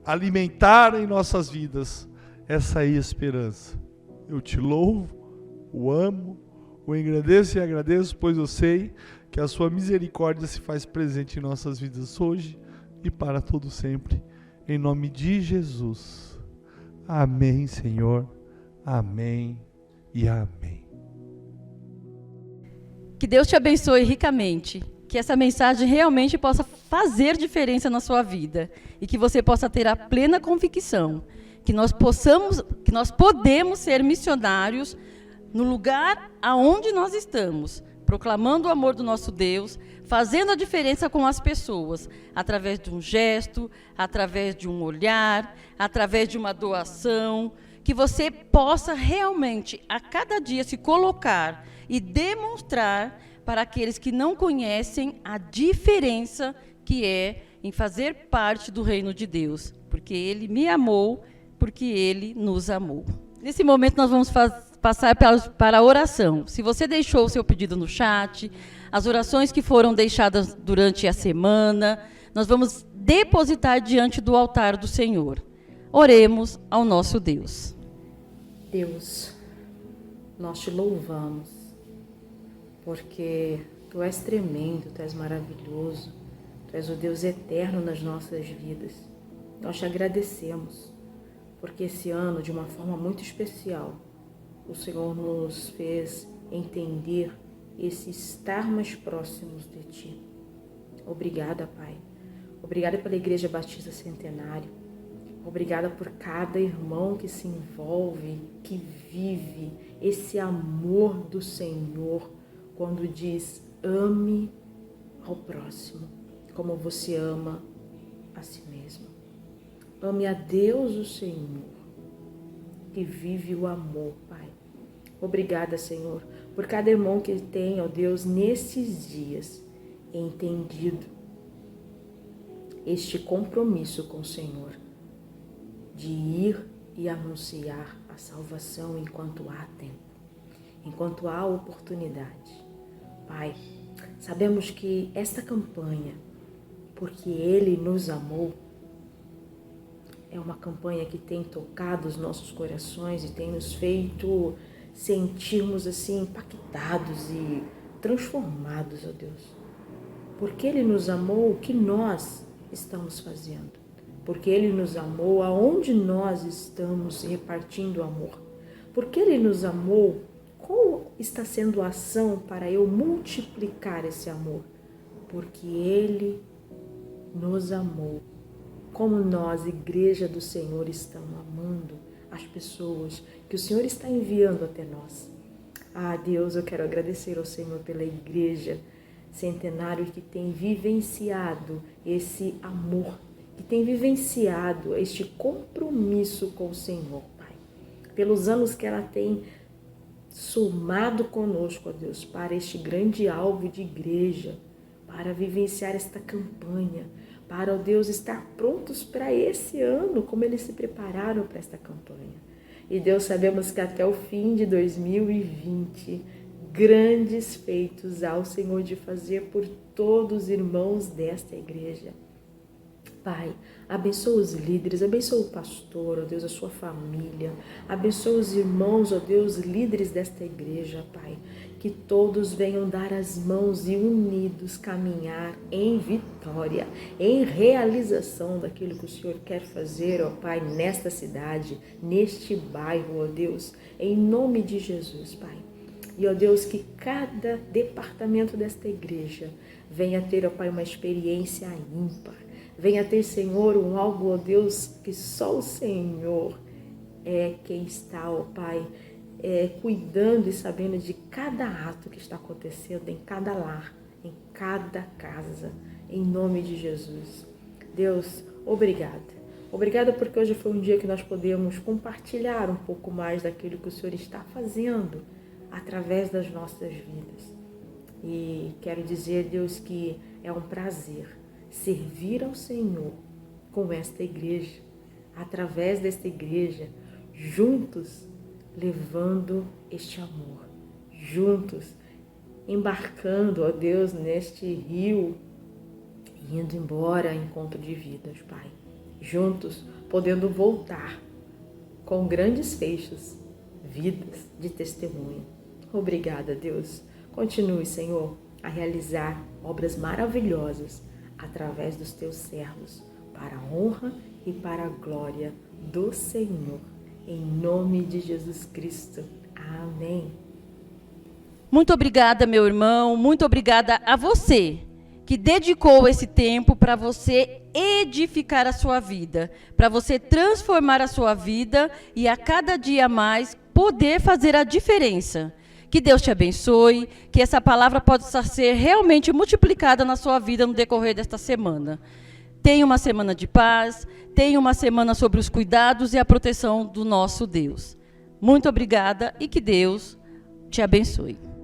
alimentar em nossas vidas essa aí a esperança. Eu te louvo, o amo, o engrandeço e agradeço, pois eu sei que a sua misericórdia se faz presente em nossas vidas hoje e para todo sempre. Em nome de Jesus. Amém, Senhor. Amém e amém. Que Deus te abençoe ricamente. Que essa mensagem realmente possa fazer diferença na sua vida. E que você possa ter a plena convicção que nós podemos ser missionários no lugar aonde nós estamos, proclamando o amor do nosso Deus, fazendo a diferença com as pessoas, através de um gesto, através de um olhar, através de uma doação, que você possa realmente, a cada dia, se colocar e demonstrar para aqueles que não conhecem a diferença que é em fazer parte do reino de Deus, porque Ele me amou, porque Ele nos amou. Nesse momento nós vamos passar para a oração. Se você deixou o seu pedido no chat, as orações que foram deixadas durante a semana, nós vamos depositar diante do altar do Senhor. Oremos ao nosso Deus. Deus, nós te louvamos, porque Tu és tremendo, Tu és maravilhoso, Tu és o Deus eterno nas nossas vidas. Nós te agradecemos, porque esse ano, de uma forma muito especial, o Senhor nos fez entender esse estar mais próximos de Ti. Obrigada, Pai. Obrigada pela Igreja Batista Centenário. Obrigada por cada irmão que se envolve, que vive esse amor do Senhor, quando diz: ame ao próximo, como você ama a si mesmo. Ame a Deus, o Senhor, que vive o amor, Pai. Obrigada, Senhor, por cada irmão que tem, ó Deus, nesses dias, entendido este compromisso com o Senhor, de ir e anunciar a salvação enquanto há tempo, enquanto há oportunidade. Pai, sabemos que esta campanha, porque Ele nos amou, é uma campanha que tem tocado os nossos corações e tem nos feito sentirmos assim impactados e transformados, ó Deus. Porque Ele nos amou, o que nós estamos fazendo? Porque Ele nos amou, aonde nós estamos repartindo amor? Porque Ele nos amou, qual está sendo a ação para eu multiplicar esse amor? Porque Ele nos amou. Como nós, Igreja do Senhor, estamos amando as pessoas que o Senhor está enviando até nós. Ah, Deus, eu quero agradecer ao Senhor pela Igreja Centenário que tem vivenciado esse amor, que tem vivenciado este compromisso com o Senhor, Pai. Pelos anos que ela tem somado conosco, ó Deus, para este grande alvo de igreja, para vivenciar esta campanha, para, ó Deus, estar prontos para esse ano, como eles se prepararam para esta campanha. E Deus, sabemos que até o fim de 2020, grandes feitos há o Senhor de fazer por todos os irmãos desta igreja. Pai, abençoa os líderes, abençoa o pastor, ó Deus, a sua família, abençoa os irmãos, ó Deus, líderes desta igreja, Pai, que todos venham dar as mãos e unidos caminhar em vitória, em realização daquilo que o Senhor quer fazer, ó Pai, nesta cidade, neste bairro, ó Deus, em nome de Jesus, Pai. E, ó Deus, que cada departamento desta igreja venha ter, ó Pai, uma experiência ímpar. Venha ter, Senhor, um algo, ó Deus, que só o Senhor é quem está, ó Pai, cuidando e sabendo de cada ato que está acontecendo em cada lar, em cada casa, em nome de Jesus. Deus, obrigada. Obrigada porque hoje foi um dia que nós podemos compartilhar um pouco mais daquilo que o Senhor está fazendo através das nossas vidas. E quero dizer, Deus, que é um prazer servir ao Senhor com esta igreja, através desta igreja, juntos levando este amor, juntos embarcando, ó Deus, neste rio, indo embora a encontro de vidas, Pai, juntos podendo voltar com grandes fechos, vidas de testemunho. Obrigada, Deus. Continue, Senhor, a realizar obras maravilhosas através dos teus servos, para a honra e para a glória do Senhor. Em nome de Jesus Cristo. Amém. Muito obrigada, meu irmão. Muito obrigada a você que dedicou esse tempo para você edificar a sua vida, para você transformar a sua vida e a cada dia mais poder fazer a diferença. Que Deus te abençoe, que essa palavra possa ser realmente multiplicada na sua vida no decorrer desta semana. Tenha uma semana de paz, tenha uma semana sobre os cuidados e a proteção do nosso Deus. Muito obrigada e que Deus te abençoe.